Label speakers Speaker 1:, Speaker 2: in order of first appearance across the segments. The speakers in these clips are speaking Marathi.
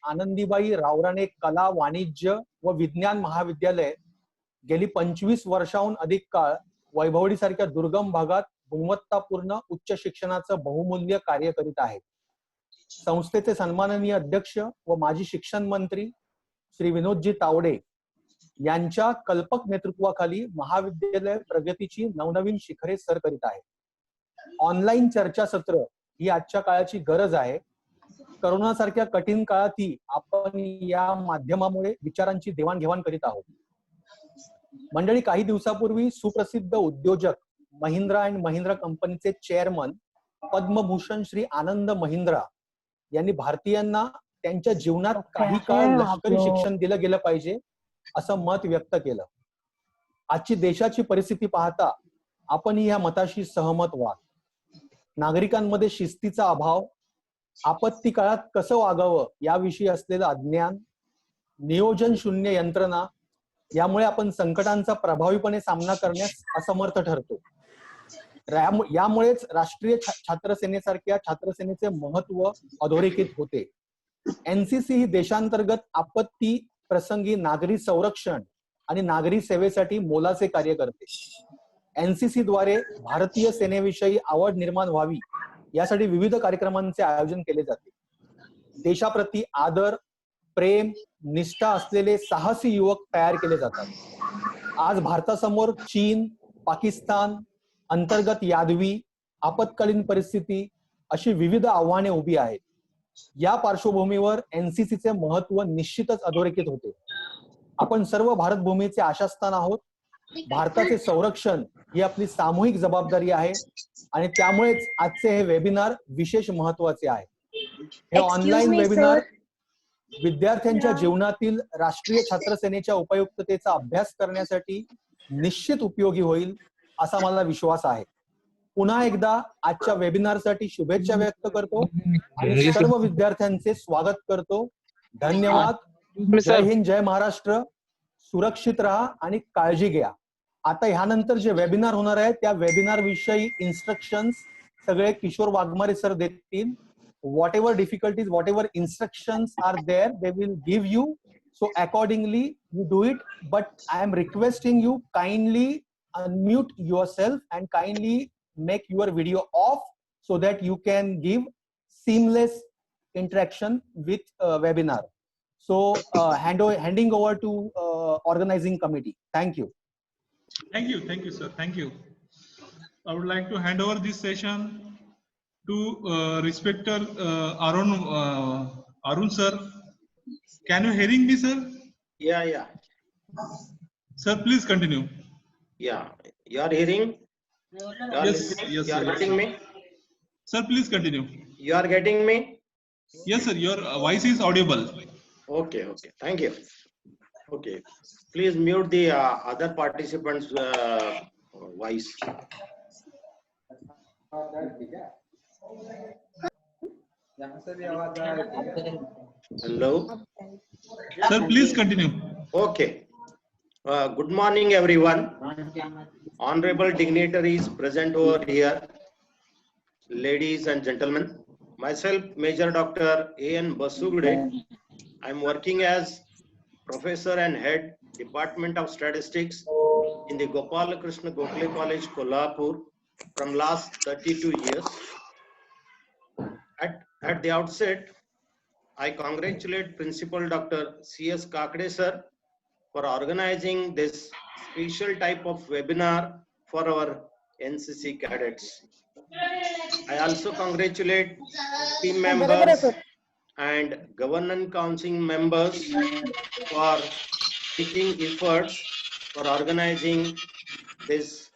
Speaker 1: आनंदीबाई रावराणे कला, वाणिज्य व विज्ञान महाविद्यालय गेली 25 वर्षाहून अधिक काळ वैभवडी सारख्या दुर्गम भागात गुणवत्तापूर्ण उच्च शिक्षणाचं बहुमूल्य कार्य करीत आहे. संस्थेचे सन्माननीय अध्यक्ष व माजी शिक्षण मंत्री श्री विनोदजी तावडे यांच्या कल्पक नेतृत्वाखाली महाविद्यालय प्रगतीची नवनवीन शिखरे सर करीत आहे. ऑनलाईन चर्चासत्र ही आजच्या काळाची गरज आहे. करोना सारख्या कठीण काळातही आपण या माध्यमामुळे विचारांची देवाणघेवाण करीत आहोत. मंडळी, काही दिवसापूर्वी सुप्रसिद्ध उद्योजक महिंद्रा अँड महिंद्रा कंपनीचे चेअरमन पद्मभूषण श्री आनंद महिंद्रा यांनी भारतीयांना त्यांच्या जीवनात काही काळ लष्करी शिक्षण दिलं गेलं पाहिजे असं मत व्यक्त केलं. आजची देशाची परिस्थिती पाहता आपण या मताशी सहमत व्हा. नागरिकांमध्ये शिस्तीचा अभाव, आपत्ती काळात कसं वागावं याविषयी असलेलं अज्ञान, नियोजन शून्य यंत्रणा यामुळे आपण संकटांचा प्रभावीपणे सामना करण्यास असमर्थ ठरतो. यामुळेच राष्ट्रीय छात्र सेनेसारख्या छात्रसेनेचे महत्व अधोरेखित होते. एनसीसी ही देशांतर्गत आपत्ती प्रसंगी नागरी संरक्षण आणि नागरी सेवेसाठी मोलाचे कार्य करते. एनसीसी द्वारे भारतीय सेनेविषयी आवड निर्माण व्हावी यासाठी विविध कार्यक्रमांचे आयोजन केले जाते. देशाप्रती आदर, प्रेम, निष्ठा असलेले साहसी युवक तयार केले जातात. आज भारतासमोर चीन, पाकिस्तान, अंतर्गत यादवी, आपत्कालीन परिस्थिती अशी विविध आव्हाने उभी आहेत. या पार्श्वभूमीवर एनसीसीचे महत्व निश्चितच अधोरेखित होते. आपण सर्व भारत भूमीचे आशास्थान आहोत. भारताचे संरक्षण ही आपली सामूहिक जबाबदारी आहे आणि त्यामुळेच आजचे हे वेबिनार विशेष महत्वाचे आहे. हे ऑनलाईन वेबिनार विद्यार्थ्यांच्या जीवनातील राष्ट्रीय छात्र सेनेच्या उपयुक्ततेचा अभ्यास करण्यासाठी निश्चित उपयोगी होईल असा मला विश्वास आहे. पुन्हा एकदा आजच्या वेबिनारसाठी शुभेच्छा व्यक्त करतो आणि सर्व विद्यार्थ्यांचे स्वागत करतो. धन्यवाद. जय हिंद, जय महाराष्ट्र. सुरक्षित राहा आणि काळजी घ्या. आता ह्यानंतर जे वेबिनार होणार आहे त्या वेबिनार विषयी इन्स्ट्रक्शन्स सगळे किशोर वाघमारे सर देतील. whatever difficulties, whatever instructions are there, they will give you. So accordingly you do it. But I am requesting you, kindly unmute yourself and kindly make your video off so that you can give seamless interaction with webinar. So handing over to organizing committee. Thank you.
Speaker 2: Thank you sir, thank you. I would like to hand over this session to respected Arun sir. Can you hearing me, sir?
Speaker 3: Yeah.
Speaker 2: Sir, please continue.
Speaker 3: Yeah, you are hearing?
Speaker 2: Yes,
Speaker 3: you are getting me?
Speaker 2: Sir, please continue.
Speaker 3: You are getting me?
Speaker 2: Yes, sir. Your voice is audible.
Speaker 3: Okay. Thank you. Okay. Please mute the other participants' voice. Hello.
Speaker 2: Sir, please continue.
Speaker 3: Okay. Good morning, everyone. Honorable dignitaries present over here, ladies and gentlemen. Myself, Major Dr. A.N. Basugude. I am working as Professor and Head, Department of Statistics in the Gopala Krishna Gokhale College, Kolhapur from last 32 years. At the outset, I congratulate Principal Dr. C.S. Kakade sir for organizing this special type of webinar for our NCC cadets. I also congratulate team members and governance council members for taking efforts for organizing this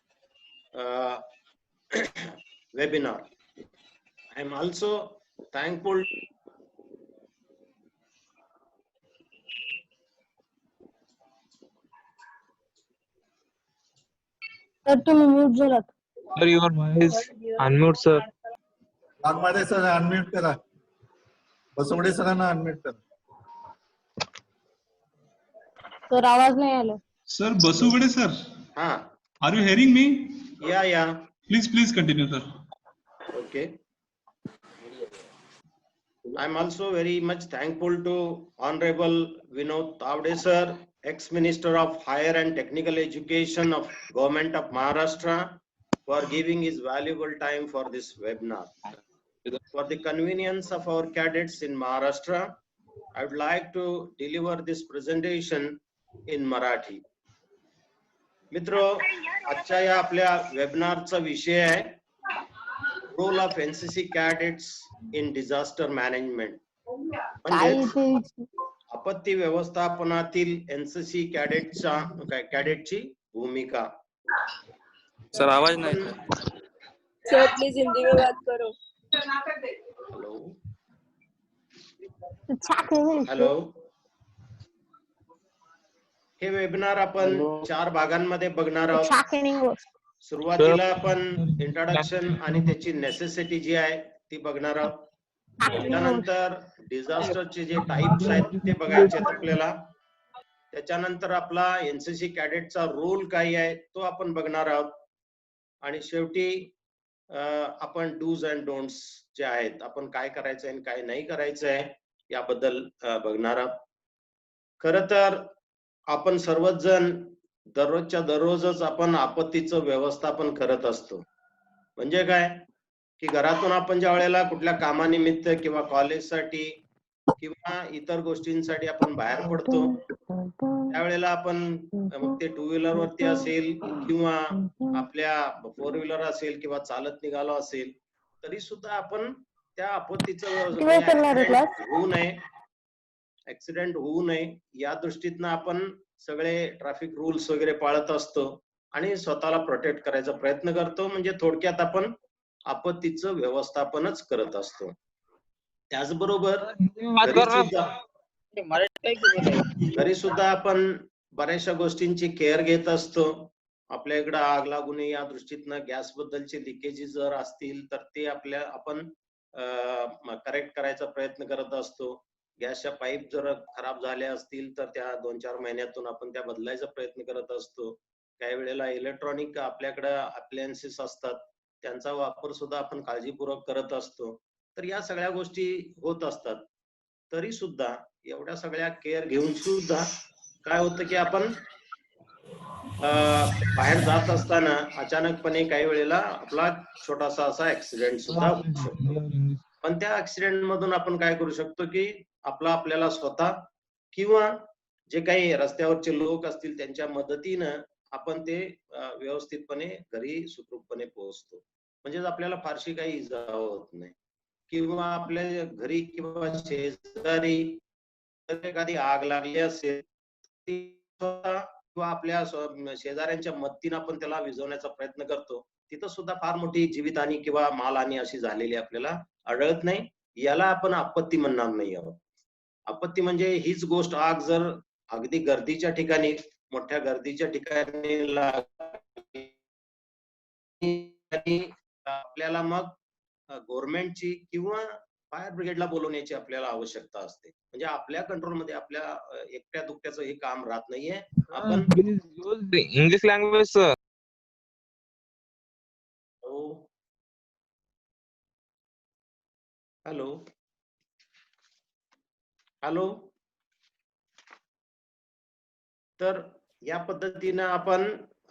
Speaker 3: webinar. I am also thankful
Speaker 4: Sir, तुम्ही म्यूट झालात.
Speaker 5: Sir, your voice unmute, sir.
Speaker 6: Waghmare sir unmute करा. बसवडे सरांना अनम्यूट करा.
Speaker 4: सर, आवाज नाही आला.
Speaker 2: Sir, Basugude sir.
Speaker 3: हाँ.
Speaker 2: Are you hearing me?
Speaker 3: Yeah.
Speaker 2: Please continue, sir.
Speaker 3: Okay. I'm also very much thankful to Honorable Vinod Tavde sir, ex-Minister of Higher and Technical Education of Government of Maharashtra, for giving his valuable time for this webinar. For the convenience of our cadets in Maharashtra, I would like to deliver this presentation in Marathi. मित्रो, आजच्या या आपल्या वेबिनारचा विषय आहे role of NCC cadets in disaster management. म्हणजे आपत्ती व्यवस्थापनातील एनसीसी कॅडेटची भूमिका.
Speaker 5: सर आवाज नहीं है।
Speaker 7: सर प्लीज हिंदी में बात करो।
Speaker 3: हॅलो, हे वेबिनार आपण 4 भागांमध्ये बघणार आहोत. सुरुवातीला आपण इंट्रोडक्शन आणि त्याची नेसेसिटी जी आहे ती बघणार आहोत. त्यानंतर डिझास्टरचे जे टाइप्स आहेत ते बघायचे आहेत आपल्याला. त्याच्यानंतर आपला एनसीसी कॅडेटचा रोल काय आहे तो आपण बघणार आहोत. आणि शेवटी आपण डूज अँड डोंट्स जे आहेत, आपण काय करायचं आणि काय नाही करायचं आहे याबद्दल बघणार आहोत. खरं तर आपण सर्वच जण दररोजच्या दररोजच आपण आपत्तीचं व्यवस्थापन करत असतो. म्हणजे काय की घरातून आपण ज्या वेळेला कुठल्या कामानिमित्त किंवा कॉलेजसाठी किंवा इतर गोष्टींसाठी आपण बाहेर पडतो, त्यावेळेला आपण मग ते 2 व्हीलर वरती असेल किंवा आपल्या 4 व्हीलर असेल किंवा चालत निघालो असेल, तरी सुद्धा आपण त्या आपत्तीचं ऍक्सिडेंट होऊ नये या दृष्टीनं आपण सगळे ट्रॅफिक रूल्स वगैरे पाळत असतो आणि स्वतःला प्रोटेक्ट करायचा प्रयत्न करतो. म्हणजे थोडक्यात आपण आपत्तीचं व्यवस्थापनच करत असतो. त्याचबरोबर घरी सुद्धा आपण बऱ्याचशा गोष्टींची केअर घेत असतो. आपल्या इकडे आग लागू नये या दृष्टीनं गॅस बद्दलचे लिकेजेस जर असतील तर ते आपण करेक्ट करायचा प्रयत्न करत असतो. गॅसच्या पाईप जर खराब झाल्या असतील तर त्या 2-4 महिन्यातून आपण त्या बदलायचा प्रयत्न करत असतो. काही वेळेला इलेक्ट्रॉनिक आपल्याकडे अप्लायन्सेस असतात, त्यांचा वापर सुद्धा आपण काळजीपूर्वक करत असतो. तर या सगळ्या गोष्टी होत असतात. तरी सुद्धा एवढ्या सगळ्या केअर घेऊन सुद्धा काय होतं की आपण बाहेर जात असताना अचानकपणे काही वेळेला आपला छोटासा असा ऍक्सिडेंट सुद्धा होऊ शकतो. पण त्या ऍक्सिडेंट मधून आपण काय करू शकतो की आपल्याला स्वतः किंवा जे काही रस्त्यावरचे लोक असतील त्यांच्या मदतीनं आपण ते व्यवस्थितपणे घरी सुखरूपपणे पोहोचतो. म्हणजे आपल्याला फारशी काही इजा होत नाही. किंवा आपल्या घरी किंवा शेजारी एखादी आग लागली असेल किंवा आपल्या शेजाऱ्यांच्या मदतीनं आपण त्याला विझवण्याचा प्रयत्न करतो. तिथं सुद्धा फार मोठी जीवितहानी किंवा मालहानी अशी झालेली आपल्याला आढळत नाही. याला आपण आपत्ती म्हणणार नाही आहोत. आपत्ती म्हणजे हीच गोष्ट, आग जर अगदी गर्दीच्या ठिकाणी, मोठ्या गर्दीच्या ठिकाणी आपल्याला मग गव्हर्नमेंटची किंवा फायर ब्रिगेडला बोलवण्याची आपल्याला आवश्यकता असते. म्हणजे आपल्या कंट्रोलमध्ये आपल्या एकट्या दुकट्याचं हे काम राहत नाहीये. आपण
Speaker 5: English language sir.
Speaker 3: Hello hello. तर या पद्धतीनं आपण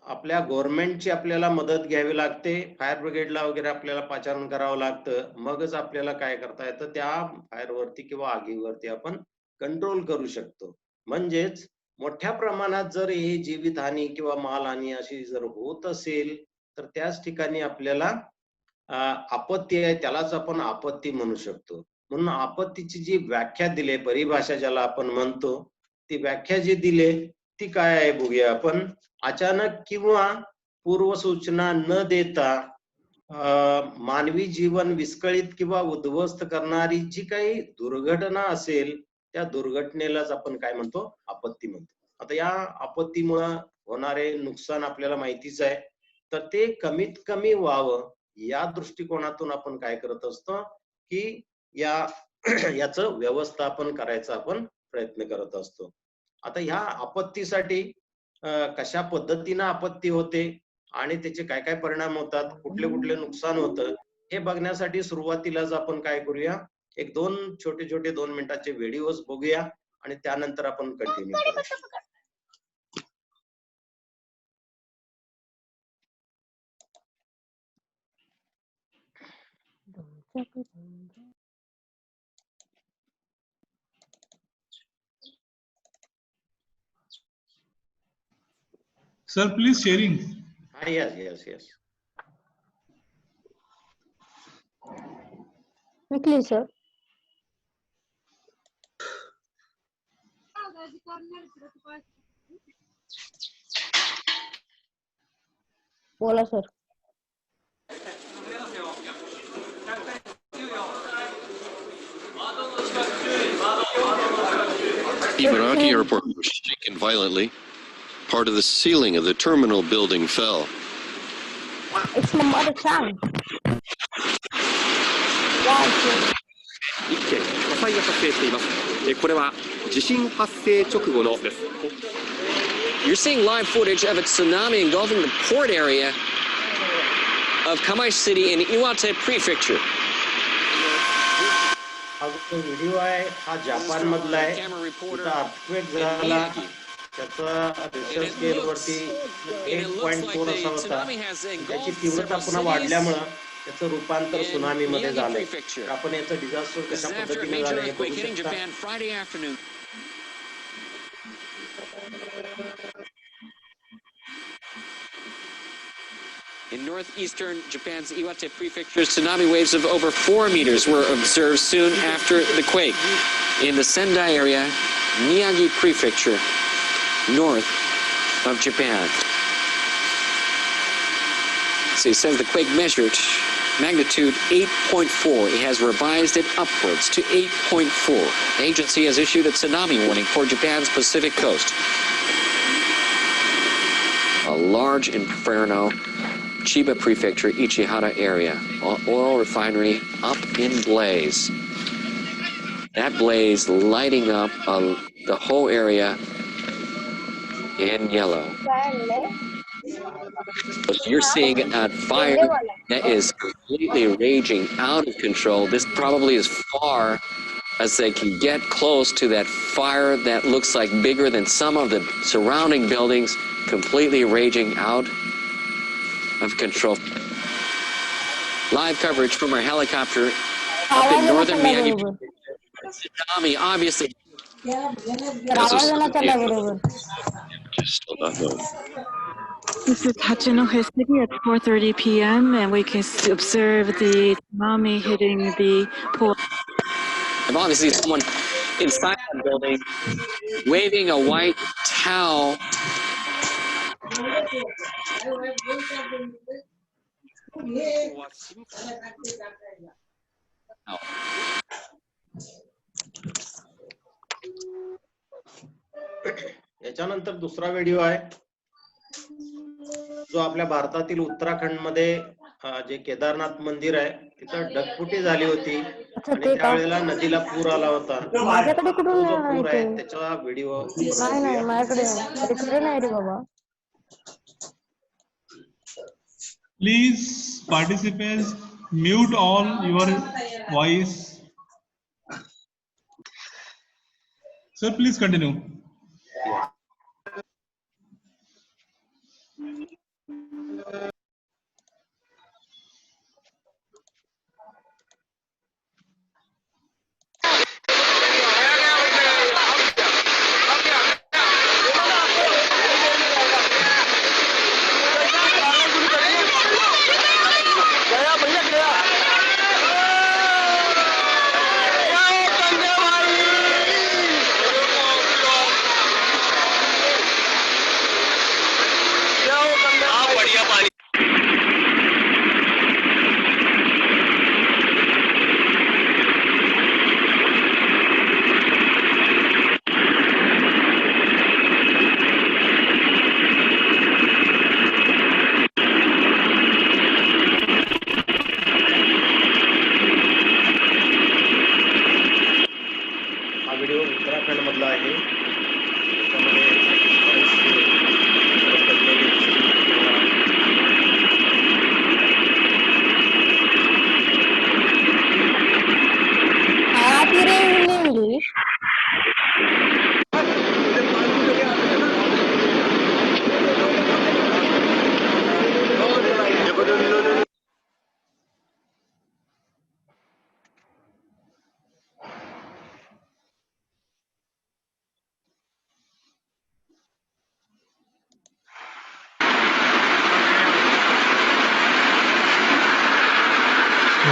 Speaker 3: आपल्या गव्हर्नमेंटची आपल्याला मदत घ्यावी लागते. फायर ब्रिगेडला वगैरे आपल्याला पाचारण करावं लागतं. मगच आपल्याला काय करता येतं, त्या फायरवरती किंवा आगीवरती आपण कंट्रोल करू शकतो. म्हणजेच मोठ्या प्रमाणात जर ही जीवितहानी किंवा मालहानी अशी जर होत असेल तर त्याच ठिकाणी आपल्याला आपत्ती आहे, त्यालाच आपण आपत्ती म्हणू शकतो. म्हणून आपत्तीची जी व्याख्या दिली, परिभाषा ज्याला आपण म्हणतो, ती व्याख्या जी दिली ती काय आहे बघूया आपण. अचानक किंवा पूर्वसूचना न देता मानवी जीवन विस्कळीत किंवा उद्ध्वस्त करणारी जी काही दुर्घटना असेल त्या दुर्घटनेलाच आपण काय म्हणतो, आपत्ती म्हणतो. आता या आपत्तीमुळे होणारे नुकसान आपल्याला माहितीच आहे. तर ते कमीत कमी व्हावं या दृष्टिकोनातून आपण काय करत असतो की याचं व्यवस्थापन करायचा आपण प्रयत्न करत असतो. आता ह्या आपत्तीसाठी कशा पद्धतीनं आपत्ती होते आणि त्याचे काय काय परिणाम होतात, कुठले कुठले नुकसान होतं, हे बघण्यासाठी सुरुवातीलाच आपण काय करूया, एक छोटे 2 मिनिटाचे व्हिडिओज बघूया आणि त्यानंतर आपण कंटिन्यू करू.
Speaker 2: Sir, please sharing.
Speaker 3: Yes.
Speaker 4: Quickly, sir. बोला sir.
Speaker 8: Ibaraki Airport was shaken violently. Part of the ceiling of the terminal building fell.
Speaker 4: It's my mother tongue. Wow, sir.
Speaker 9: 1件火災が発生しています。これは地震発生直後のです。
Speaker 10: You're seeing live footage of a tsunami engulfing the port area of Kamai City in Iwate Prefecture.
Speaker 3: हा जो व्हिडिओ आहे हा जपान मधला आहे. तिथं अर्थक्वेक झाला, त्याचा रिक्टर स्केल वरती 8.4 असा होता. त्याची तीव्रता पुन्हा वाढल्यामुळं त्याचं रूपांतर सुनामी मध्ये झालंय. तर आपण याचं डिझास्टर कशा पद्धतीने झालं हे बघू शकता.
Speaker 10: In northeastern Japan's Iwate Prefecture, tsunami waves of over 4 meters were observed soon after the quake. In the Sendai area, Miyagi Prefecture, north of Japan. So it says the quake measured magnitude 8.4. It has revised it upwards to 8.4. The agency has issued a tsunami warning for Japan's Pacific coast. A large inferno, Chiba Prefecture, Ichihara area. Oil refinery up in blaze. That blaze lighting up the whole area in yellow. So you're seeing a fire that is completely raging out of control. This probably as far as they can get close to that fire that looks like bigger than some of the surrounding buildings, completely raging out of control. Live coverage from our helicopter up in northern Miyagi. Tsunami, obviously.
Speaker 8: Still not known.
Speaker 11: This is Hachinohe City at 4:30 p.m. and we can observe the tsunami hitting the port.
Speaker 10: And obviously someone inside the building waving a white towel.
Speaker 3: याच्यानंतर दुसरा व्हिडिओ आहे जो आपल्या भारतातील उत्तराखंड मध्ये जे केदारनाथ मंदिर आहे तिथं ढगफुटी झाली होती आणि त्यावेळेला नदीला पूर आला होता.
Speaker 4: माझ्याकडे कुठून
Speaker 3: जो
Speaker 4: नाही
Speaker 3: पूर आहे
Speaker 4: ते.
Speaker 3: त्याचा व्हिडिओ
Speaker 4: नाही माझ्याकडे तिकडे नाही रे बाबा.
Speaker 2: Please, participants, mute all your voice. Sir, please continue.
Speaker 11: A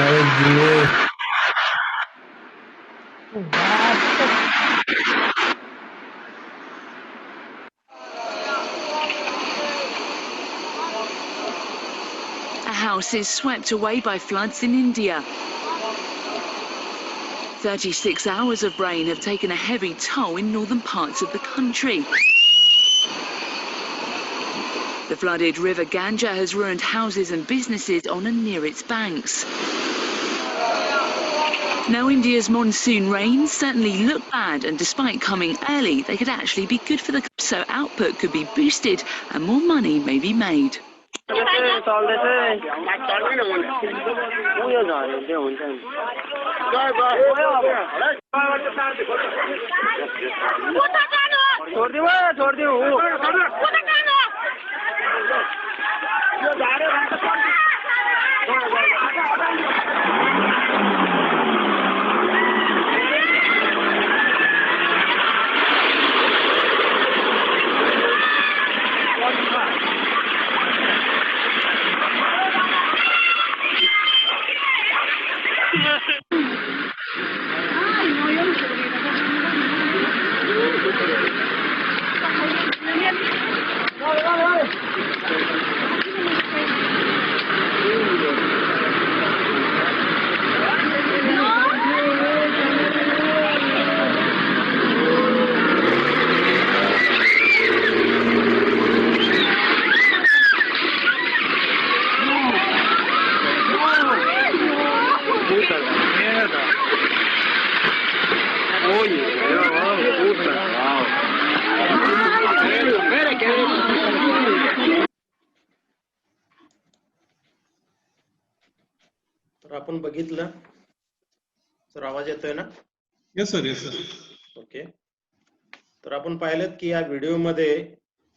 Speaker 11: house is swept away by floods in India. 36 hours of rain have taken a heavy toll in northern parts of the country. The flooded river Ganga has ruined houses and businesses on and near its banks. Now, India's monsoon rains certainly look bad, and despite coming early, they could actually be good for the so output could be boosted and more money may be made.
Speaker 3: तर आपण बघितलं तर आवाज येतोय ना?
Speaker 2: Yes sir, yes sir.
Speaker 3: Okay. तर आपण पाहिलं की या व्हिडिओमध्ये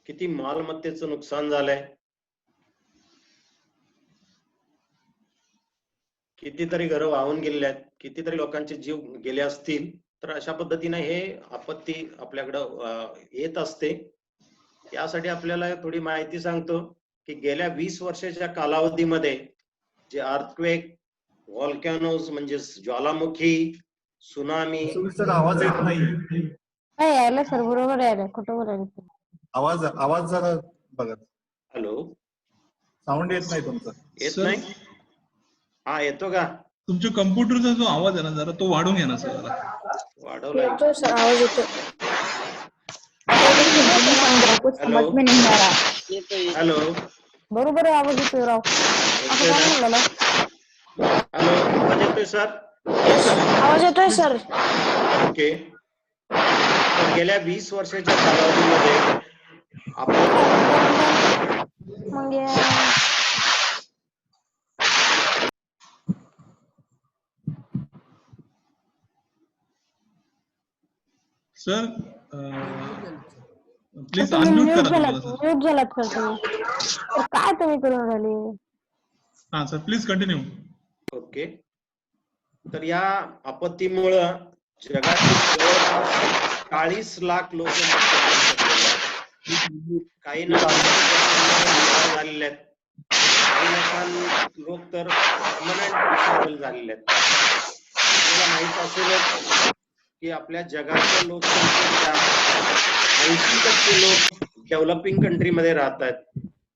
Speaker 3: किती मालमत्तेचं नुकसान झालंय, कितीतरी घरं वाहून गेलेली आहेत, कितीतरी लोकांचे जीव गेले असतील. तर अशा पद्धतीने हे आपत्ती आपल्याकडं येत असते. यासाठी आपल्याला थोडी माहिती सांगतो की गेल्या 20 वर्षाच्या कालावधीमध्ये जे अर्थक्वेक, व्हॉल्कॅनोज म्हणजे ज्वालामुखी, सुनामी.
Speaker 6: सर आवाज येत नाही.
Speaker 4: यायला सर बरोबर यायला कुठं बोलायला.
Speaker 6: आवाज जरा बघा.
Speaker 3: हॅलो,
Speaker 6: साऊंड येत नाही तुमचं.
Speaker 3: येत नाही? हा, येतो का?
Speaker 2: तुमच्या कम्प्युटरचा जो आवाज आहे ना जरा तो वाढून घ्या ना सर. जरा
Speaker 3: वाढवलाय.
Speaker 7: येतो सर, आवाज येतो.
Speaker 3: हॅलो,
Speaker 4: बरोबर आहे आवाज येतोय राव. असं काय म्हणलं ना?
Speaker 3: हॅलो, आवाज येतोय सर?
Speaker 7: आवाज येतोय सर.
Speaker 3: ओके. तर गेल्या 20 वर्षाच्या कालावधीमध्ये आपण
Speaker 4: मग
Speaker 2: सर प्लीज अनम्यूट करा तुम्हाला सर.
Speaker 4: म्यूट झालात सर तुम्ही. तर काय तुम्ही करून राहिले?
Speaker 2: हा सर, प्लीज कंटिन्यू.
Speaker 3: ओके. तर या आपत्तीमुळं जगातील जवळपास 40 लाख लोक काही झालेले आहेत, काही लोक तर परमनंट झालेले आहेत. आपल्याला माहित असेल की आपल्या जगाच्या लोकसंख्येच्या 80% लोक डेव्हलपिंग कंट्रीमध्ये राहतात,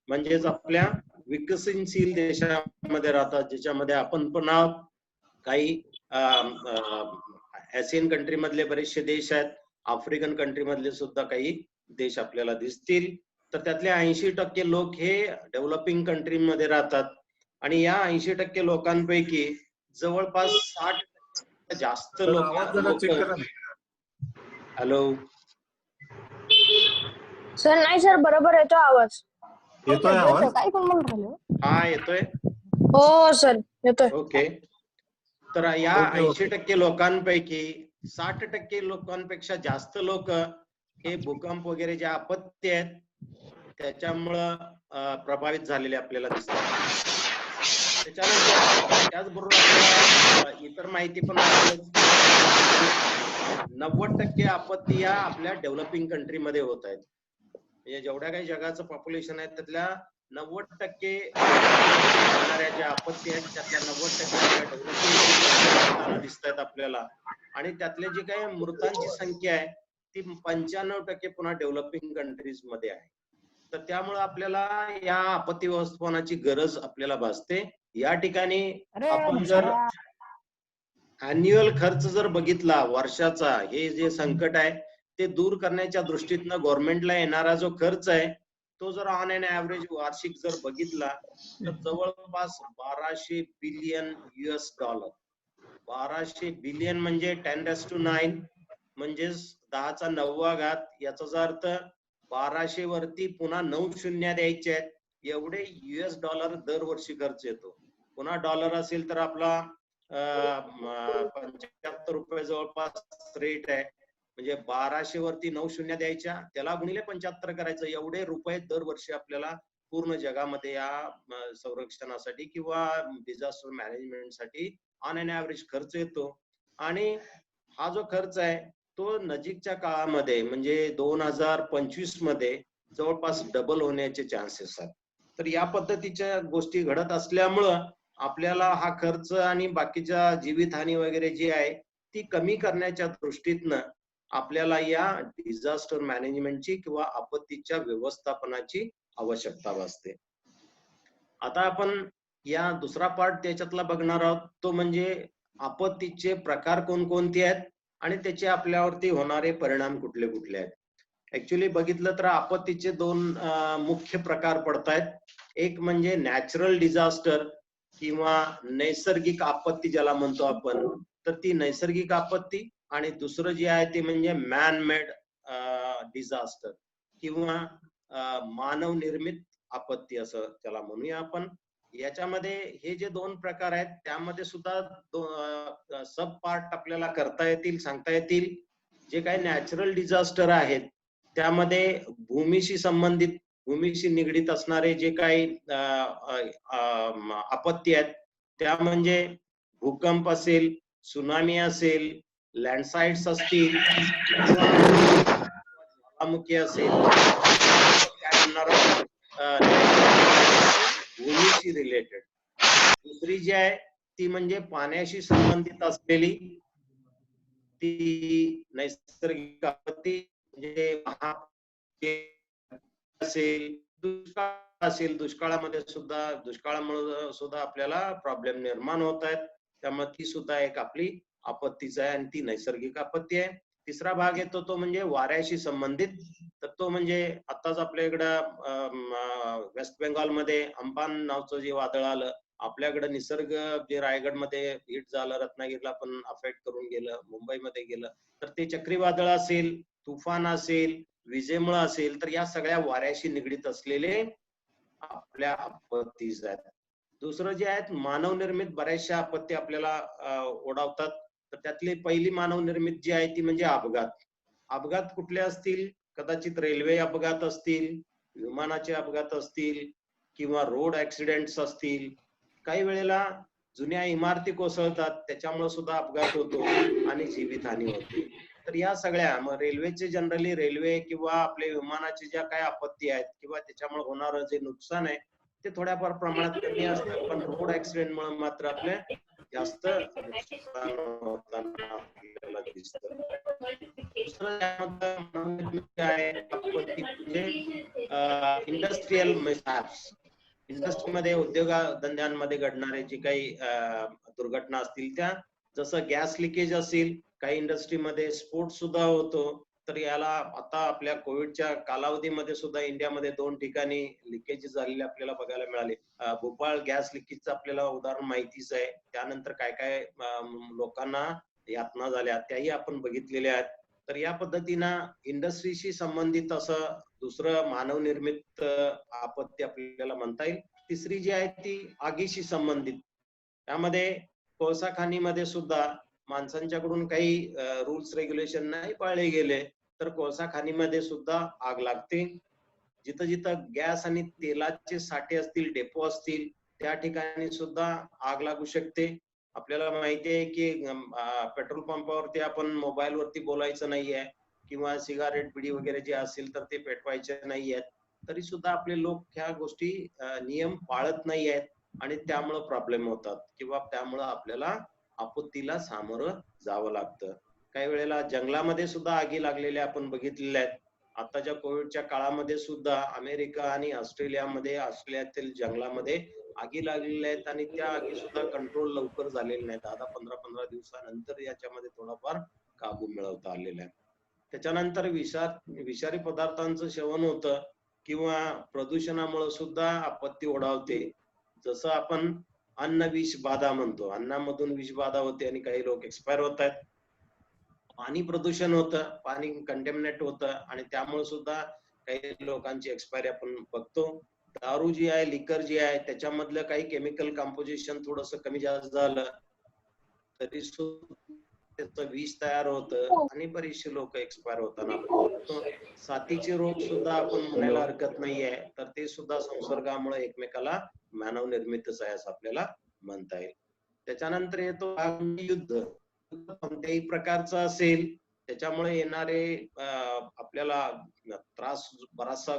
Speaker 3: म्हणजेच आपल्या विकसनशील देशामध्ये राहतात, ज्याच्यामध्ये आपण पण आहोत. काही आशियन कंट्री मधले बरेचसे देश आहेत, आफ्रिकन कंट्री मधले सुद्धा काही देश आपल्याला दिसतील. तर त्यातले 80% लोक हे डेव्हलपिंग कंट्री मध्ये राहतात आणि या 80% लोकांपैकी जवळपास 60% जास्त लोक. हॅलो
Speaker 7: सर, नाही सर, बरोबर येतो आवाज.
Speaker 6: येतोय आवाज?
Speaker 4: काय पण म्हणून राहिले?
Speaker 3: हा, येतोय.
Speaker 7: हो सर, येतोय.
Speaker 3: ओके. तर या 80% लोकांपैकी 60% लोकांपेक्षा जास्त लोक हे भूकंप वगैरे जे आपत्ती आहेत त्याच्यामुळं प्रभावित झालेले आपल्याला दिसतात. त्याच्यानंतर त्याचबरोबर आपल्याला इतर माहिती पण 90% आपत्ती या आपल्या डेव्हलपिंग कंट्री मध्ये होत आहेत. म्हणजे जेवढ्या काही जगाचं पॉप्युलेशन आहे त्यातल्या 90% होणाऱ्या ज्या आपत्ती आहेत त्यातल्या 90% डेव्हलपिंग दिसत आहेत आपल्याला, आणि त्यातले जे काही मृतांची संख्या आहे ती 95% पुन्हा डेव्हलपिंग कंट्रीज मध्ये आहे. तर त्यामुळे आपल्याला या आपत्ती व्यवस्थापनाची गरज आपल्याला भासते. या ठिकाणी आपण जर अॅन्युअल खर्च जर बघितला वर्षाचा, हे जे संकट आहे ते दूर करण्याच्या दृष्टीनं गव्हर्नमेंटला येणारा जो खर्च आहे तो जर ऑन एन ऍव्हरेज वार्षिक जर बघितला तर जवळपास 1200 बिलियन US$. 1200 बिलियन म्हणजे 10⁹ म्हणजे 10⁹ याचा जर अर्थ 1200 वरती पुन्हा 9 शून्य द्यायचे आहेत, एवढे US$ दरवर्षी खर्च येतो. पुन्हा डॉलर असेल तर आपला 75 रुपये जवळपास रेट आहे, म्हणजे 1200 वरती 9 शून्य द्यायच्या, त्याला गुणिले 75 करायचं, एवढे रुपये दरवर्षी आपल्याला पूर्ण जगामध्ये या संरक्षणासाठी किंवा डिझास्टर मॅनेजमेंटसाठी ऑन एन ऍव्हरेज खर्च येतो. आणि हा जो खर्च आहे तो नजीकच्या काळामध्ये म्हणजे 2025 मध्ये जवळपास डबल होण्याचे चान्सेस आहेत. तर या पद्धतीच्या गोष्टी घडत असल्यामुळं आपल्याला हा खर्च आणि बाकीच्या जीवितहानी वगैरे जी आहे ती कमी करण्याच्या दृष्टीतनं आपल्याला या डिझास्टर मॅनेजमेंटची किंवा आपत्तीच्या व्यवस्थापनाची आवश्यकता भासते. आता आपण या दुसरा पार्ट त्याच्यातला बघणार आहोत, तो म्हणजे आपत्तीचे प्रकार कोणकोणते आहेत आणि त्याचे आपल्यावरती होणारे परिणाम कुठले कुठले आहेत. ऍक्च्युली बघितलं तर आपत्तीचे 2 मुख्य प्रकार पडतायत. एक म्हणजे नॅचरल डिझास्टर किंवा नैसर्गिक आपत्ती ज्याला म्हणतो आपण, तर ती नैसर्गिक आपत्ती, आणि दुसरं जे आहे ते म्हणजे मॅन मेड डिझास्टर किंवा मानव निर्मित आपत्ती असं त्याला म्हणूया आपण. याच्यामध्ये हे जे 2 प्रकार आहेत त्यामध्ये सुद्धा सब पार्ट आपल्याला करता येतील, सांगता येतील. जे काही नॅचरल डिझास्टर आहेत त्यामध्ये भूमीशी निगडीत असणारे जे काही आपत्ती आहेत त्या म्हणजे भूकंप असेल, सुनामी असेल, लँडस्लाइड्स असतील, ज्वालामुखी असेल, काय म्हणणार भूमीशी रिलेटेड. दुसरी जी आहे ती म्हणजे पाण्याशी संबंधित असलेली ती नैसर्गिक आपत्ती, म्हणजे असेल, दुष्काळ असेल, दुष्काळामुळे सुद्धा आपल्याला प्रॉब्लेम निर्माण होत आहेत, त्यामुळे ती सुद्धा एक आपली आपत्तीच आहे आणि ती नैसर्गिक आपत्ती आहे. तिसरा भाग येतो तो म्हणजे वाऱ्याशी संबंधित, तर तो म्हणजे आताच आपल्या इकडं वेस्ट बेंगॉलमध्ये अम्फान नावचं जे वादळ आलं, आपल्याकडे निसर्ग जे रायगडमध्ये हिट झालं, रत्नागिरीला पण अफेक्ट करून गेलं, मुंबईमध्ये गेलं, तर ते चक्रीवादळ असेल, तुफान असेल, विजेमुळे असेल, तर या सगळ्या वाऱ्याशी निगडीत असलेले आपल्या आपत्तीज आहेत. दुसरं जे आहेत मानवनिर्मित बऱ्याचशा आपत्ती आपल्याला ओढावतात, तर त्यातली पहिली मानवनिर्मित जी आहे ती म्हणजे अपघात. अपघात कुठले असतील? कदाचित रेल्वे अपघात असतील, विमानाचे अपघात असतील किंवा रोड ऍक्सिडेंट्स असतील. काही वेळेला जुन्या इमारती कोसळतात, त्याच्यामुळे सुद्धा अपघात होतो आणि जीवितहानी होते. तर या सगळ्या मग रेल्वेचे जनरली रेल्वे किंवा आपले विमानाचे ज्या काही आपत्ती आहेत किंवा त्याच्यामुळे होणारं जे नुकसान आहे ते थोड्याफार प्रमाणात कमी असतं, पण रोड ऍक्सिडेंटमुळे मात्र आपल्या जास्त नुकसान होताना आपल्याला दिसतं. इंडस्ट्रियल मिसहॅप्स, इंडस्ट्रीमध्ये उद्योगधंद्यांमध्ये घडणारे जे काही दुर्घटना असतील त्या, जसं गॅस लिकेज असेल, काही इंडस्ट्रीमध्ये स्फोट सुद्धा होतो. तर याला आता आपल्या कोविडच्या कालावधीमध्ये सुद्धा इंडियामध्ये 2 ठिकाणी लिकेजेस झालेले आपल्याला बघायला मिळाले. भोपाळ गॅस लिकेजचं आपल्याला उदाहरण माहितीच आहे. त्यानंतर काय काय लोकांना यातना झाल्या त्याही आपण बघितलेल्या आहेत. तर या पद्धतीनं इंडस्ट्रीशी संबंधित असं दुसरं मानवनिर्मित आपत्ती आपल्याला म्हणता येईल. तिसरी जी आहे ती आगीशी संबंधित. त्यामध्ये कोळसा खाणीमध्ये सुद्धा माणसांच्याकडून काही रूल्स रेग्युलेशन नाही पाळले गेले तर कोळसा खाणीमध्ये सुद्धा आग लागते. जिथं जिथं गॅस आणि तेलाचे साठे असतील, डेपो असतील, त्या ठिकाणी सुद्धा आग लागू शकते. आपल्याला माहिती आहे की पेट्रोल पंपावरती आपण मोबाईल वरती बोलायचं नाहीये किंवा सिगारेट बिडी वगैरे जे असेल तर ते पेटवायचे नाहीयेत, तरी सुद्धा आपले लोक ह्या गोष्टी नियम पाळत नाही आहेत आणि त्यामुळं प्रॉब्लेम होतात किंवा त्यामुळं आपल्याला आपत्तीला सामोरं जावं लागतं. काही वेळेला जंगलामध्ये सुद्धा आगी लागलेल्या आपण बघितलेल्या आहेत. आताच्या कोविडच्या काळामध्ये सुद्धा अमेरिका आणि ऑस्ट्रेलियातील जंगलामध्ये आगी लागलेल्या आहेत आणि त्या आगी सुद्धा कंट्रोल लवकर झालेल्या नाहीत. 10-15 दिवसानंतर याच्यामध्ये थोडाफार काबू मिळवता आलेला आहे. त्याच्यानंतर विषारी पदार्थांचं सेवन होतं किंवा प्रदूषणामुळे सुद्धा आपत्ती ओढावते. जसं आपण अन्न विष बाधा म्हणतो, अन्नामधून विष बाधा होते आणि काही लोक एक्सपायर होत आहेत. पाणी प्रदूषण होतं, पाणी कंटेमिनेट होतं आणि त्यामुळे सुद्धा काही लोकांची एक्सपायरी आपण बघतो. दारू जी आहे, लिकर जी आहे, त्याच्यामधलं काही केमिकल कंपोजिशन थोडस कमी जास्त झालं तरी त्याचं विष तयार होतं आणि बरीचशी लोक एक्सपायर होताना आपण बघतो. साथीचे रोग सुद्धा आपण म्हणायला हरकत नाहीये, तर ते सुद्धा संसर्गामुळे एकमेकाला मानव निर्मितच आहे असं आपल्याला म्हणता येईल. त्याच्यानंतर येतो युद्ध. कोणत्याही प्रकारचं असेल त्याच्यामुळे येणारे आपल्याला त्रास बराचसा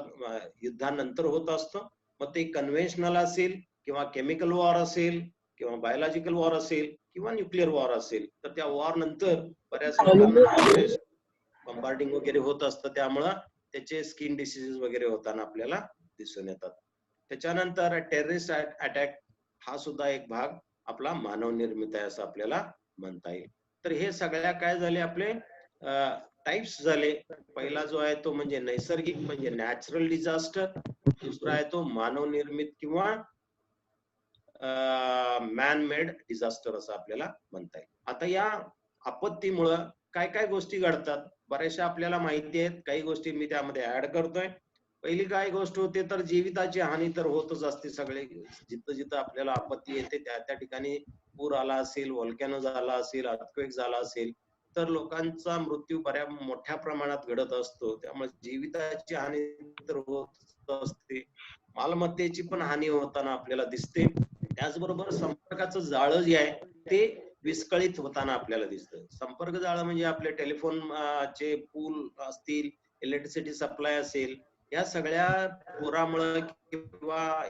Speaker 3: युद्धानंतर होत असतो. मग ते कन्व्हेन्शनल असेल किंवा केमिकल वॉर असेल किंवा बायोलॉजिकल वॉर असेल किंवा न्यूक्लिअर वॉर असेल, तर त्या वॉर नंतर बऱ्याच लोकांना बंबार्डिंग वगैरे होत असतं, त्यामुळं त्याचे स्किन डिसीजेस वगैरे होताना आपल्याला दिसून येतात. त्याच्यानंतर टेररिस्ट अटॅक हा सुद्धा एक भाग आपला मानव निर्मित आहे असं आपल्याला म्हणता येईल. तर हे सगळ्या काय झाले आपले टाइप्स झाले. पहिला जो आहे तो म्हणजे नैसर्गिक म्हणजे नॅचरल डिझास्टर, दुसरा आहे तो मानव निर्मित किंवा मॅन मेड डिझास्टर असं आपल्याला म्हणता येईल. आता या आपत्तीमुळं काय काय गोष्टी घडतात बऱ्याचशा आपल्याला माहिती आहेत, काही गोष्टी मी त्यामध्ये ऍड करतोय. पहिली काय गोष्ट होते तर जीविताची हानी तर होतच असते. सगळे जिथं जिथं आपल्याला आपत्ती येते त्या ठिकाणी पूर आला असेल, व्हॉल्कॅनो झाला असेल, अर्थक्वेक झाला असेल तर लोकांचा मृत्यू बऱ्या मोठ्या प्रमाणात घडत असतो. त्यामुळे जीविताची हानी तर होत असते, मालमत्तेची पण हानी होताना आपल्याला दिसते. त्याचबरोबर संपर्काचं जाळं जे आहे ते विस्कळीत होताना आपल्याला दिसतं. संपर्क जाळं म्हणजे आपले टेलिफोन चे पूल असतील, इलेक्ट्रिसिटी सप्लाय असेल, या सगळ्या पुरामुळे किंवा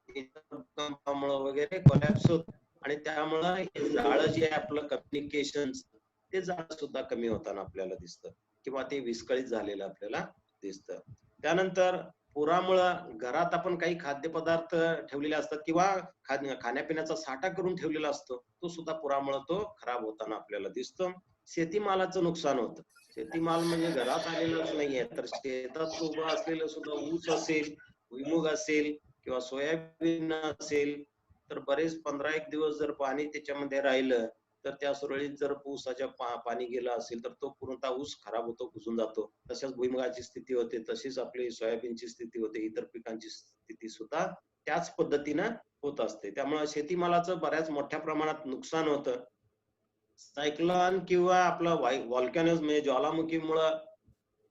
Speaker 3: भूकंपामुळे वगैरे कोलॅप्स होत आणि त्यामुळं हे जाळं जे आहे आपलं कम्युनिकेशन ते जाळं सुद्धा कमी होताना आपल्याला दिसतं किंवा ते विस्कळीत झालेलं आपल्याला दिसतं. त्यानंतर पुरामुळं घरात आपण काही खाद्यपदार्थ ठेवलेले असतात किंवा खाण्यापिण्याचा साठा करून ठेवलेला असतो, तो सुद्धा पुरामुळे तो खराब होताना आपल्याला दिसतो. शेतीमालाचं नुकसान होतं. शेतीमाल म्हणजे घरात आलेलंच नाहीये, तर शेतात उभं असलेलं सुद्धा ऊस असेल, भुईमुग असेल किंवा सोयाबीन असेल तर बरेच 15-1 दिवस जर पाणी त्याच्यामध्ये राहिलं तर त्या सुरळीत जर ऊसाच्या पाणी गेलं असेल तर तो पूर्णतः ऊस खराब होतो, कुजून जातो. तशाच भुईमुगाची स्थिती होते, तशीच आपली सोयाबीनची स्थिती होते, इतर पिकांची स्थिती सुद्धा त्याच पद्धतीनं होत असते. त्यामुळे शेतीमालाचं बऱ्याच मोठ्या प्रमाणात नुकसान होतं. सायक्लोन किंवा आपलं व्हॉल्कॅनोज म्हणजे ज्वालामुखीमुळं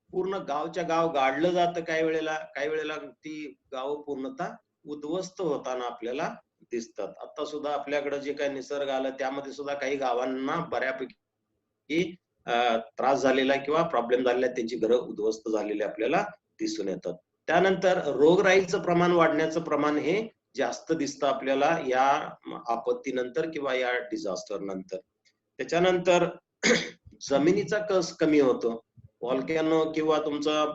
Speaker 3: पूर्ण गावच्या गाव गाडलं जातं. काही वेळेला ती गाव पूर्णतः उद्ध्वस्त होताना आपल्याला दिसतात. आता सुद्धा आपल्याकडे जे काही निसर्ग आलं त्यामध्ये सुद्धा काही गावांना बऱ्यापैकी त्रास झालेला किंवा प्रॉब्लेम झालेला, त्यांची घरं उद्ध्वस्त झालेली आपल्याला दिसून येतात. त्यानंतर रोगराईचं प्रमाण वाढण्याचं प्रमाण हे जास्त दिसतं आपल्याला या आपत्तीनंतर किंवा या डिझास्टर नंतर. त्याच्यानंतर जमिनीचा कस कमी होतो. व्हॉल्कॅनो किंवा तुमचा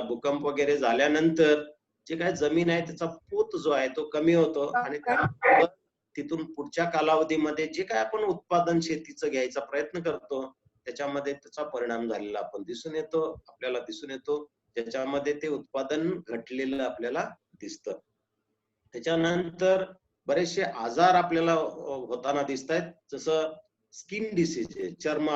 Speaker 3: भूकंप वगैरे झाल्यानंतर जे काय जमीन आहे त्याचा पोत जो आहे तो कमी होतो आणि त्यामुळे तिथून पुढच्या कालावधीमध्ये जे काय आपण उत्पादन शेतीचं घ्यायचा प्रयत्न करतो त्याच्यामध्ये त्याचा परिणाम झालेला आपण आपल्याला दिसून येतो. त्याच्यामध्ये ते उत्पादन घटलेलं आपल्याला दिसतं. त्याच्यानंतर बरेचसे आजार आपल्याला होताना दिसत आहेत, जसं स्किन डिसीज, चर्म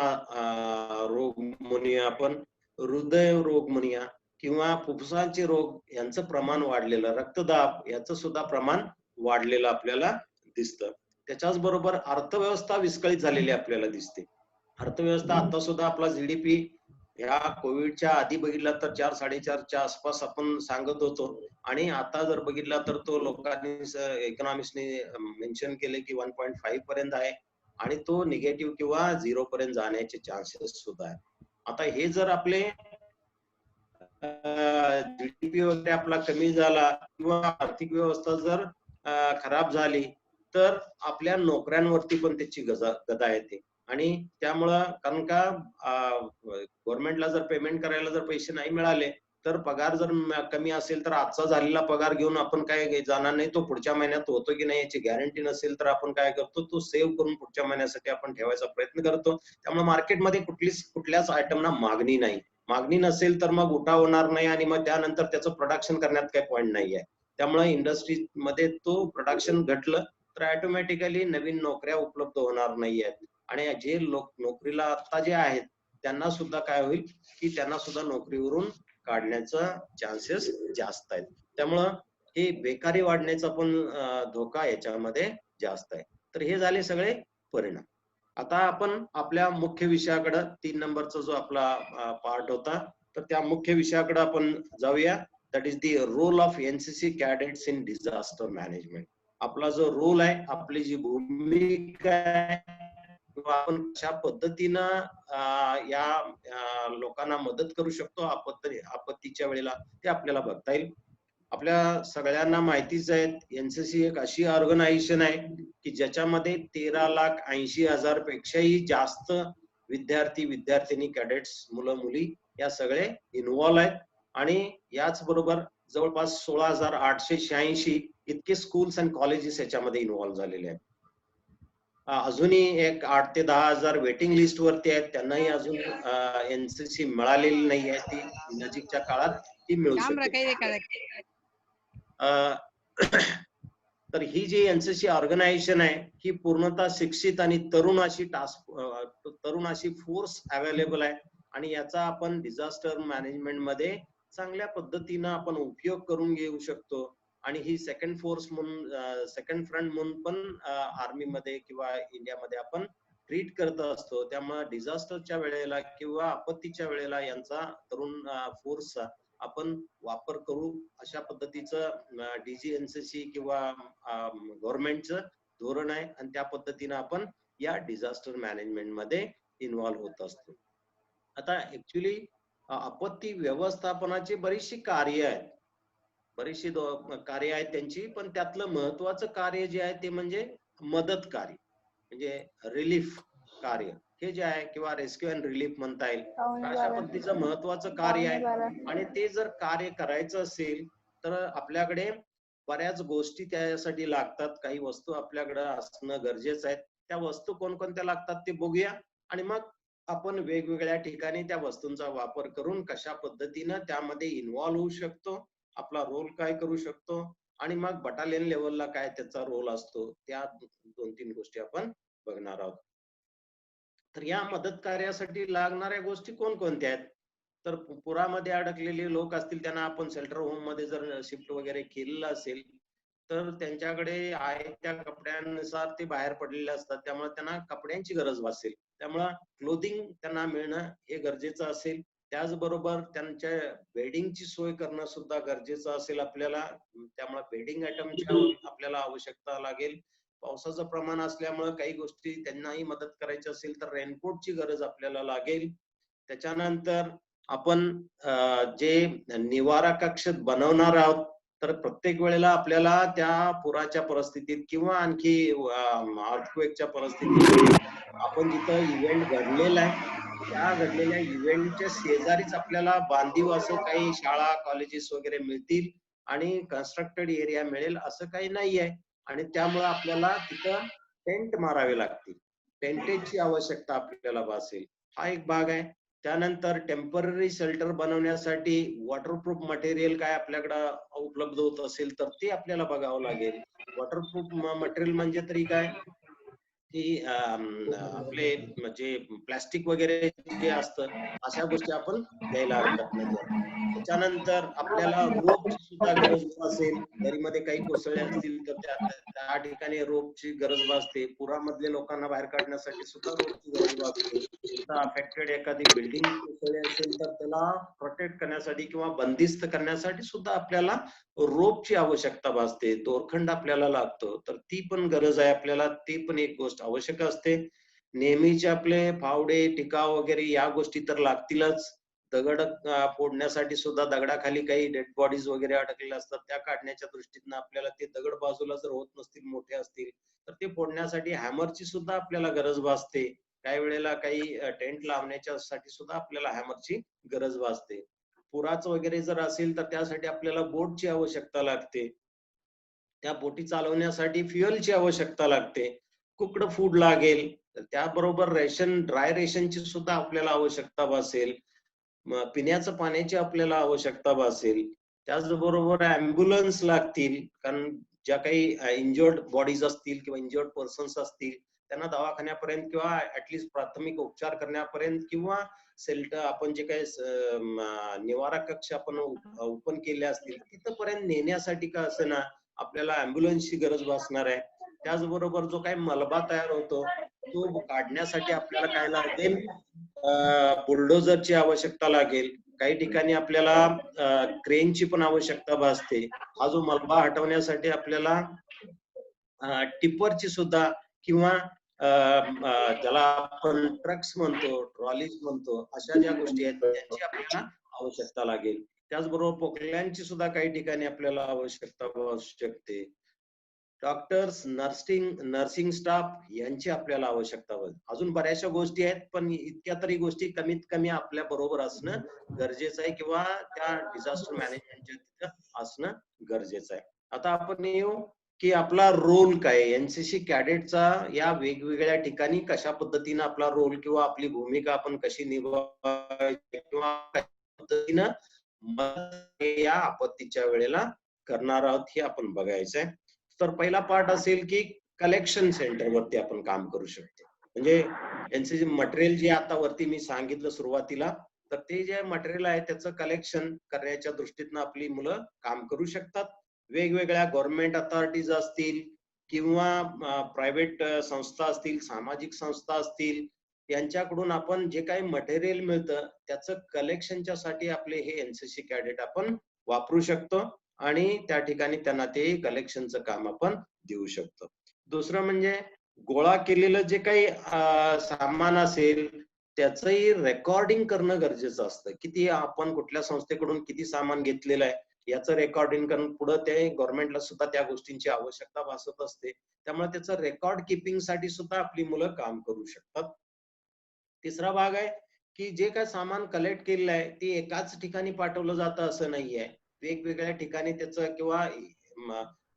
Speaker 3: रोग म्हणूया आपण, हृदय रोग म्हणूया किंवा फुफ्फुसांचे रोग यांचं प्रमाण वाढलेलं, रक्तदाब याचं सुद्धा प्रमाण वाढलेलं आपल्याला दिसतं. त्याच्याच बरोबर अर्थव्यवस्था विस्कळीत झालेली आपल्याला दिसते. अर्थव्यवस्था आता सुद्धा आपला जीडीपी ह्या कोविडच्या आधी बघितला तर 4-4.5च्या आसपास आपण सांगत होतो आणि आता जर बघितला तर तो लोकांनी इकॉनॉमिस्टने मेन्शन केले की 1.5 पर्यंत आहे आणि तो निगेटिव्ह किंवा 0 पर्यंत जाण्याचे चान्सेस सुद्धा आहे. आता हे जर आपले जीडीपी वगैरे आपला कमी झाला किंवा आर्थिक व्यवस्था जर खराब झाली तर आपल्या नोकऱ्यांवरती पण त्याची गदा येते. आणि त्यामुळं कारण का गव्हर्नमेंटला जर पेमेंट करायला जर पैसे नाही मिळाले तर पगार जर कमी असेल तर आजचा झालेला पगार घेऊन आपण काय जाणार नाही, तो पुढच्या महिन्यात होतो की नाही याची गॅरंटी नसेल तर आपण काय करतो, तो सेव्ह करून पुढच्या महिन्यासाठी आपण ठेवायचा प्रयत्न करतो. त्यामुळे मार्केटमध्ये कुठल्याच आयटमना मागणी नाही. मागणी नसेल तर मग उठाव होणार नाही आणि मग त्यानंतर त्याचं प्रोडक्शन करण्यात काही पॉईंट नाही आहे. त्यामुळे इंडस्ट्रीमध्ये तो प्रोडक्शन घटलं तर ऑटोमॅटिकली नवीन नोकऱ्या उपलब्ध होणार नाही आहेत. आणि जे लोक नोकरीला आता जे आहेत त्यांना सुद्धा काय होईल की त्यांना सुद्धा नोकरीवरून काढण्याचा चान्सेस जास्त आहेत. त्यामुळं हे बेकारी वाढण्याचा पण धोका याच्यामध्ये जास्त आहे. तर हे झाले सगळे परिणाम. आता आपण आपल्या मुख्य विषयाकडे 3 नंबरचा जो आपला पार्ट होता तर त्या मुख्य विषयाकडे आपण जाऊया. That is the role of NCC cadets in disaster management. आपला जो रोल आहे, आपली जी भूमिका आहे, किंवा आपण कशा पद्धतीनं या लोकांना मदत करू शकतो आपत्तीच्या वेळेला ते आपल्याला बघता येईल. आपल्या सगळ्यांना माहितीच आहे एनसीसी एक अशी ऑर्गनायझेशन आहे की ज्याच्यामध्ये 13,80,000 पेक्षाही जास्त विद्यार्थी कॅडेट्स मुलं मुली या सगळे इन्व्हॉल्व आहेत. आणि याच बरोबर जवळपास 16,886 इतके स्कूल्स अँड कॉलेजेस याच्यामध्ये इन्व्हॉल्व झालेले आहेत. अजूनही एक 8 ते 10,000 वेटिंग लिस्ट वरती आहेत, त्यांनाही अजून एनसीसी मिळालेली नाही आहे. ती नजीकच्या काळात ती मिळू शकते. तर ही जी एनसीसी ऑर्गनायझेशन आहे ही पूर्णतः शिक्षित आणि तरुण अशी फोर्स अवेलेबल आहे. आणि याचा आपण डिझास्टर मॅनेजमेंट मध्ये चांगल्या पद्धतीनं आपण उपयोग करून घेऊ शकतो. आणि ही सेकंड फ्रंट म्हणून पण आर्मी मध्ये किंवा इंडियामध्ये आपण ट्रीट करत असतो. त्यामुळे डिझास्टरच्या वेळेला किंवा आपत्तीच्या वेळेला यांचा तरुण फोर्सचा आपण वापर करू अशा पद्धतीचं डीजीएनसीसी किंवा गव्हर्नमेंटचं धोरण आहे. आणि त्या पद्धतीनं आपण या डिझास्टर मॅनेजमेंट मध्ये इन्व्हॉल्व्ह होत असतो. आता ऍक्च्युली आपत्ती व्यवस्थापनाची बरीचशी कार्य आहेत, त्यांची. पण त्यातलं महत्वाचं कार्य जे आहे ते म्हणजे मदत कार्य, म्हणजे रिलीफ कार्य हे जे आहे किंवा रेस्क्यू अँड रिलीफ म्हणता येईल. अशा पद्धतीचं महत्वाचं कार्य आहे. आणि ते जर कार्य करायचं असेल तर आपल्याकडे बऱ्याच गोष्टी त्यासाठी लागतात. काही वस्तू आपल्याकडे असणं गरजेचं आहे. त्या वस्तू कोणकोणत्या लागतात ते बघूया आणि मग आपण वेगवेगळ्या ठिकाणी त्या वस्तूंचा वापर करून कशा पद्धतीनं त्यामध्ये इन्व्हॉल्व होऊ शकतो, आपला रोल काय करू शकतो आणि मग बटालियन लेवलला काय त्याचा रोल असतो, त्या 2-3 गोष्टी आपण बघणार आहोत. तर या मदत कार्यासाठी लागणाऱ्या गोष्टी कोणकोणत्या आहेत? तर पुरामध्ये अडकलेले लोक असतील त्यांना आपण शेल्टर होम मध्ये जर शिफ्ट वगैरे केलेलं असेल तर त्यांच्याकडे आहे त्या कपड्यांनुसार ते बाहेर पडलेले असतात. त्यामुळे त्यांना कपड्यांची गरज भासेल. त्यामुळे क्लोथिंग त्यांना मिळणं हे गरजेचं असेल. त्याचबरोबर त्यांच्या बेडिंगची सोय करणं सुद्धा गरजेचं असेल आपल्याला. त्यामुळे बेडिंग आयटमची आपल्याला आवश्यकता लागेल. पावसाचं प्रमाण असल्यामुळे काही गोष्टी त्यांनाही मदत करायची असेल तर रेनकोटची गरज आपल्याला लागेल. त्याच्यानंतर आपण जे निवारा कक्ष बनवणार आहोत तर प्रत्येक वेळेला आपल्याला त्या पुराच्या परिस्थितीत किंवा आणखी अर्थक्वेकच्या परिस्थितीत आपण जिथं इव्हेंट घडलेला आहे त्या घडलेल्या इव्हेंटच्या शेजारीच आपल्याला बांधीव असं काही शाळा कॉलेजेस वगैरे मिळतील आणि कन्स्ट्रक्टेड एरिया मिळेल असं काही नाही आहे. आणि त्यामुळे आपल्याला तिथं टेंट मारावे लागतील. टेंटेजची आवश्यकता आपल्याला भासेल. हा एक भाग आहे. त्यानंतर टेम्पररी शेल्टर बनवण्यासाठी वॉटरप्रूफ मटेरियल काय आपल्याकडं उपलब्ध होत असेल तर ते आपल्याला बघावं लागेल. वॉटरप्रूफ मटेरियल म्हणजे तरी काय की आपले म्हणजे प्लास्टिक वगैरे जे असतं अशा गोष्टी आपण घ्यायला हरकत नाही. त्याच्यानंतर आपल्याला रोपची सुद्धा गरज असेल. दरीमध्ये काही कोसळले असतील तर त्या ठिकाणी रोपची गरज भासते. पुरामधले लोकांना बाहेर काढण्यासाठी सुद्धा रोपची गरज भासते. अफेक्टेड एखादी बिल्डिंग कोसळली असेल तर त्याला प्रोटेक्ट करण्यासाठी किंवा बंदिस्त करण्यासाठी सुद्धा आपल्याला रोपची आवश्यकता भासते. दोरखंड आपल्याला लागतो. तर ती पण गरज आहे आपल्याला. ती पण एक गोष्ट आवश्यक असते. नेहमीचे आपले फावडे टिकाव वगैरे या गोष्टी तर लागतीलच. दगड फोडण्यासाठी सुद्धा दगडाखाली काही डेड बॉडीज वगैरे अडकलेल्या असतात, त्या काढण्याच्या दृष्टीने आपल्याला ते दगड बाजूला जर होत नसतील, मोठे असतील, तर ते फोडण्यासाठी हॅमरची सुद्धा आपल्याला गरज भासते. काही वेळेला काही टेंट लावण्याच्या साठी सुद्धा आपल्याला हॅमरची गरज भासते. पुराचं वगैरे जर असेल तर त्यासाठी आपल्याला बोटची आवश्यकता लागते. त्या बोटी चालवण्यासाठी फ्युएलची आवश्यकता लागते. कुक्ड फूड लागेल, तर त्याबरोबर ड्राय रेशनची सुद्धा आपल्याला आवश्यकता भासेल. पिण्याचं पाण्याची आपल्याला आवश्यकता भासेल. त्याचबरोबर ऍम्ब्युलन्स लागतील, कारण ज्या काही इंजर्ड बॉडीज असतील किंवा इंजर्ड पर्सन्स असतील त्यांना दवाखान्यापर्यंत किंवा ऍटलिस्ट प्राथमिक उपचार करण्यापर्यंत किंवा आपण जे काही निवारा कक्ष आपण ओपन केले असतील तिथपर्यंत नेण्यासाठी का असेना आपल्याला ऍम्ब्युलन्सची गरज भासणार आहे. त्याचबरोबर जो काही मलबा तयार होतो तो काढण्यासाठी आपल्याला काय लागेल, बुलडोझरची आवश्यकता लागेल. काही ठिकाणी आपल्याला क्रेनची पण आवश्यकता भासते. हा जो मलबा हटवण्यासाठी आपल्याला टिप्परची सुद्धा किंवा ज्याला आपण ट्रक्स म्हणतो, ट्रॉलीज म्हणतो, अशा ज्या गोष्टी आहेत त्यांची आपल्याला आवश्यकता लागेल. त्याचबरोबर पोकल्यांची सुद्धा काही ठिकाणी आपल्याला आवश्यकता भासू शकते. डॉक्टर्स, नर्सिंग स्टाफ यांची आपल्याला आवश्यकता होईल. अजून बऱ्याचशा गोष्टी आहेत, पण इतक्या तरी गोष्टी कमीत कमी आपल्या बरोबर असणं गरजेचं आहे किंवा त्या डिझास्टर मॅनेजमेंटच्या तिथं असणं गरजेचं आहे. आता आपण येऊ की आपला रोल काय, एनसीसी कॅडेटचा या वेगवेगळ्या ठिकाणी कशा पद्धतीनं आपला रोल किंवा आपली भूमिका आपण कशी निभावायची किंवा कशा पद्धतीनं या आपत्तीच्या वेळेला करणार आहोत हे आपण बघायचं आहे. तर पहिला पार्ट असेल की कलेक्शन सेंटर वरती आपण काम करू शकतो. म्हणजे एनसीसी मटेरियल जे आता वरती मी सांगितलं सुरुवातीला, तर ते जे मटेरियल आहे त्याचं कलेक्शन करण्याच्या दृष्टीनं आपली मुलं काम करू शकतात. वेगवेगळ्या गव्हर्नमेंट अथॉरिटीज असतील किंवा प्रायव्हेट संस्था असतील, सामाजिक संस्था असतील, यांच्याकडून आपण जे काही मटेरियल मिळतं त्याचं कलेक्शनच्या साठी आपले हे एनसीसी कॅडेट आपण वापरू शकतो आणि त्या ठिकाणी त्यांना ते कलेक्शनचं काम आपण देऊ शकतो. दुसरं म्हणजे गोळा केलेलं जे काही सामान असेल त्याचंही रेकॉर्डिंग करणं गरजेचं असतं. किती आपण कुठल्या संस्थेकडून किती सामान घेतलेलं आहे याचं रेकॉर्डिंग करून पुढे ते गव्हर्नमेंटला सुद्धा त्या गोष्टींची आवश्यकता भासत असते. त्यामुळे त्याचं रेकॉर्ड किपिंग साठी सुद्धा आपली मुलं काम करू शकतात. तिसरा भाग आहे की जे काय सामान कलेक्ट केलेलं आहे ते एकाच ठिकाणी पाठवलं जातं असं नाहीये. वेगवेगळ्या ठिकाणी त्याचं किंवा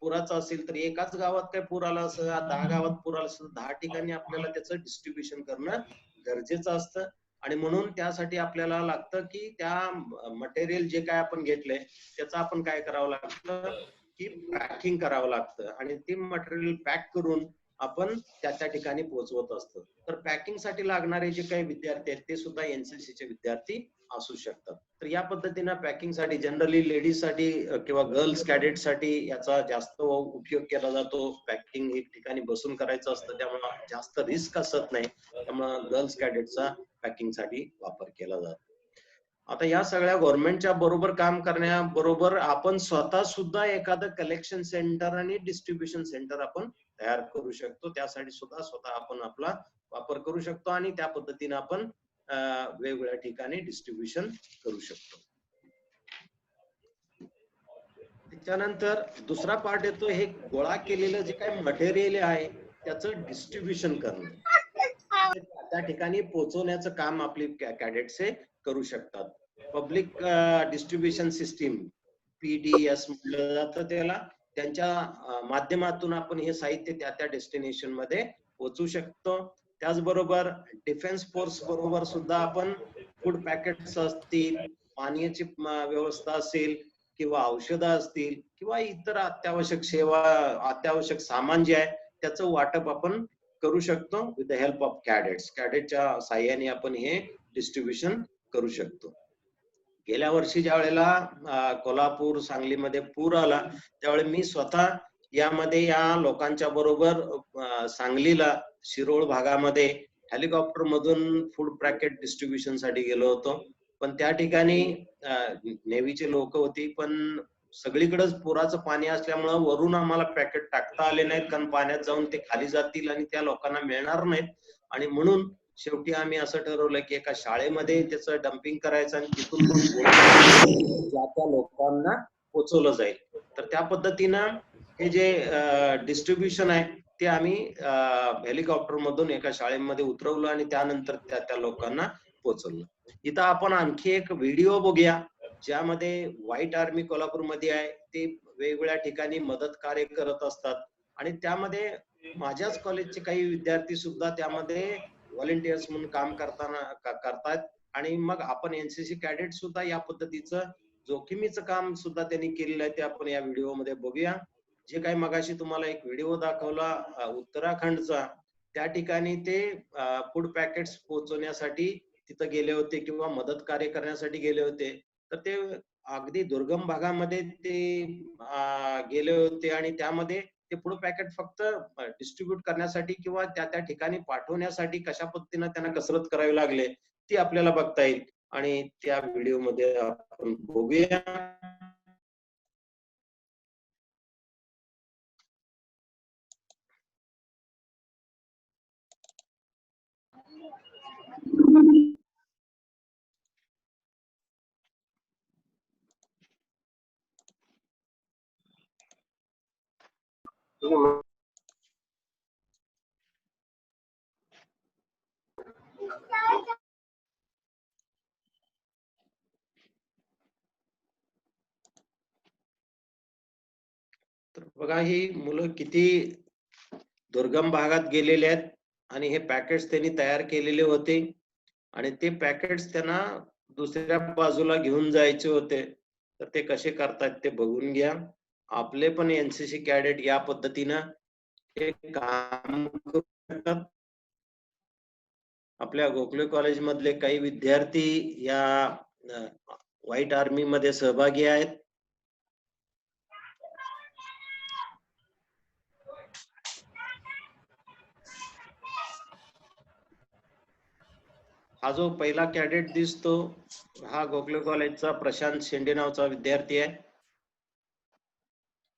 Speaker 3: पुराचं असेल तर एकाच गावात काय पूर आला असं 10 गावात पूर आला असं 10 ठिकाणी आपल्याला त्याचं डिस्ट्रीब्युशन करणं गरजेचं असतं. आणि म्हणून त्यासाठी आपल्याला लागतं की त्या मटेरियल जे काय आपण घेतलंय त्याचं आपण काय करावं लागतं की पॅकिंग करावं लागतं आणि ते मटेरियल पॅक करून आपण त्या ठिकाणी पोहोचवत असतो. तर पॅकिंग साठी लागणारे जे काही विद्यार्थी आहेत ते सुद्धा एनसीसीचे विद्यार्थी असू शकतात. तर या पद्धतीनं पॅकिंग साठी जनरली लेडीज साठी किंवा गर्ल्स कॅडेट साठी याचा जास्त उपयोग केला जातो. पॅकिंग एक ठिकाणी बसून करायचं असतं त्यामुळे जास्त रिस्क असत नाही, त्यामुळे गर्ल्स कॅडेटचा पॅकिंग साठी वापर केला जातो. आता या सगळ्या गव्हर्नमेंटच्या बरोबर काम करण्याबरोबर आपण स्वतः सुद्धा एखादं कलेक्शन सेंटर आणि डिस्ट्रीब्युशन सेंटर आपण तयार करू शकतो. त्यासाठी सुद्धा स्वतः आपण आपला वापर करू शकतो आणि त्या पद्धतीने आपण वेगवेगळ्या ठिकाणी डिस्ट्रीब्युशन करू शकतो. त्याच्यानंतर दुसरा पार्ट येतो हे गोळा केलेलं जे काही मटेरियल आहे त्याचं डिस्ट्रीब्युशन करणं, त्या ठिकाणी पोहोचवण्याचं काम आपले कॅडेट्स करू शकतात. पब्लिक डिस्ट्रीब्युशन सिस्टीम PDS म्हटलं जातं त्याला, त्यांच्या माध्यमातून आपण हे साहित्य त्या डेस्टिनेशन मध्ये पोहोचू शकतो. त्याचबरोबर डिफेन्स फोर्स बरोबर सुद्धा आपण फूड पॅकेट्स असतील, पाण्याची व्यवस्था असेल किंवा औषधं असतील किंवा इतर अत्यावश्यक सामान जे आहे त्याचं वाटप आपण करू शकतो with the help of cadets. कॅडेटच्या साह्याने आपण हे डिस्ट्रीब्युशन करू शकतो. गेल्या वर्षी ज्या वेळेला कोल्हापूर सांगलीमध्ये पूर आला त्यावेळी मी स्वतः यामध्ये या लोकांच्या बरोबर सांगलीला शिरोळ भागामध्ये हेलिकॉप्टर मधून फूड पॅकेट डिस्ट्रीब्युशन साठी गेलो होतो. पण त्या ठिकाणी नेव्हीचे लोक होती, पण सगळीकडेच पुराचं पाणी असल्यामुळं वरून आम्हाला पॅकेट टाकता आले नाहीत, कारण पाण्यात जाऊन ते खाली जातील आणि त्या लोकांना मिळणार नाहीत. आणि म्हणून शेवटी आम्ही असं ठरवलं की एका शाळेमध्ये त्याचं डम्पिंग करायचं आणि तिथून मग ज्या त्या लोकांना पोचवलं जाईल. तर त्या पद्धतीनं हे जे डिस्ट्रीब्युशन आहे ते आम्ही हेलिकॉप्टर मधून एका शाळेमध्ये उतरवलं आणि त्यानंतर त्या लोकांना पोहोचवलं. इथं आपण आणखी एक व्हिडिओ बघूया ज्यामध्ये व्हाईट आर्मी कोल्हापूरमध्ये आहे. ते वेगवेगळ्या ठिकाणी मदत कार्य करत असतात आणि त्यामध्ये माझ्याच कॉलेजचे काही विद्यार्थी सुद्धा त्यामध्ये व्हॉलेंटियर्स म्हणून काम करतात आणि मग आपण एनसीसी कॅडेट सुद्धा या पद्धतीचं जोखमीचं काम सुद्धा त्यांनी केलेलं आहे. ते आपण या व्हिडिओ मध्ये बघूया. जे काही मगाशी तुम्हाला एक व्हिडिओ दाखवला उत्तराखंडचा, त्या ठिकाणी ते फूड पॅकेट्स पोहोचवण्यासाठी तिथं गेले होते किंवा मदत कार्य करण्यासाठी गेले होते. तर ते अगदी दुर्गम भागामध्ये ते गेले होते आणि त्यामध्ये ते फूड पॅकेट फक्त डिस्ट्रीब्यूट करण्यासाठी किंवा त्या ठिकाणी पाठवण्यासाठी कशा पद्धतीने त्यांना कसरत करावी लागले ती आपल्याला बघता येईल आणि त्या व्हिडिओ मध्ये आपण बघूया. तर बघा ही मुलं किती दुर्गम भागात गेलेले आहेत आणि हे पॅकेट्स त्यांनी तयार केलेले होते आणि ते पॅकेट्स त्यांना दुसऱ्या बाजूला घेऊन जायचे होते. तर ते कसे करतात ते बघून घ्या. आपले पण एनसीसी कॅडेट या पद्धतीनं हे काम करू शकतात. आपल्या गोखले कॉलेज मधले काही विद्यार्थी या व्हाईट आर्मी मध्ये सहभागी आहेत. हा जो पहिला कॅडेट दिसतो हा गोखले कॉलेजचा प्रशांत शेंडे नावचा विद्यार्थी आहे.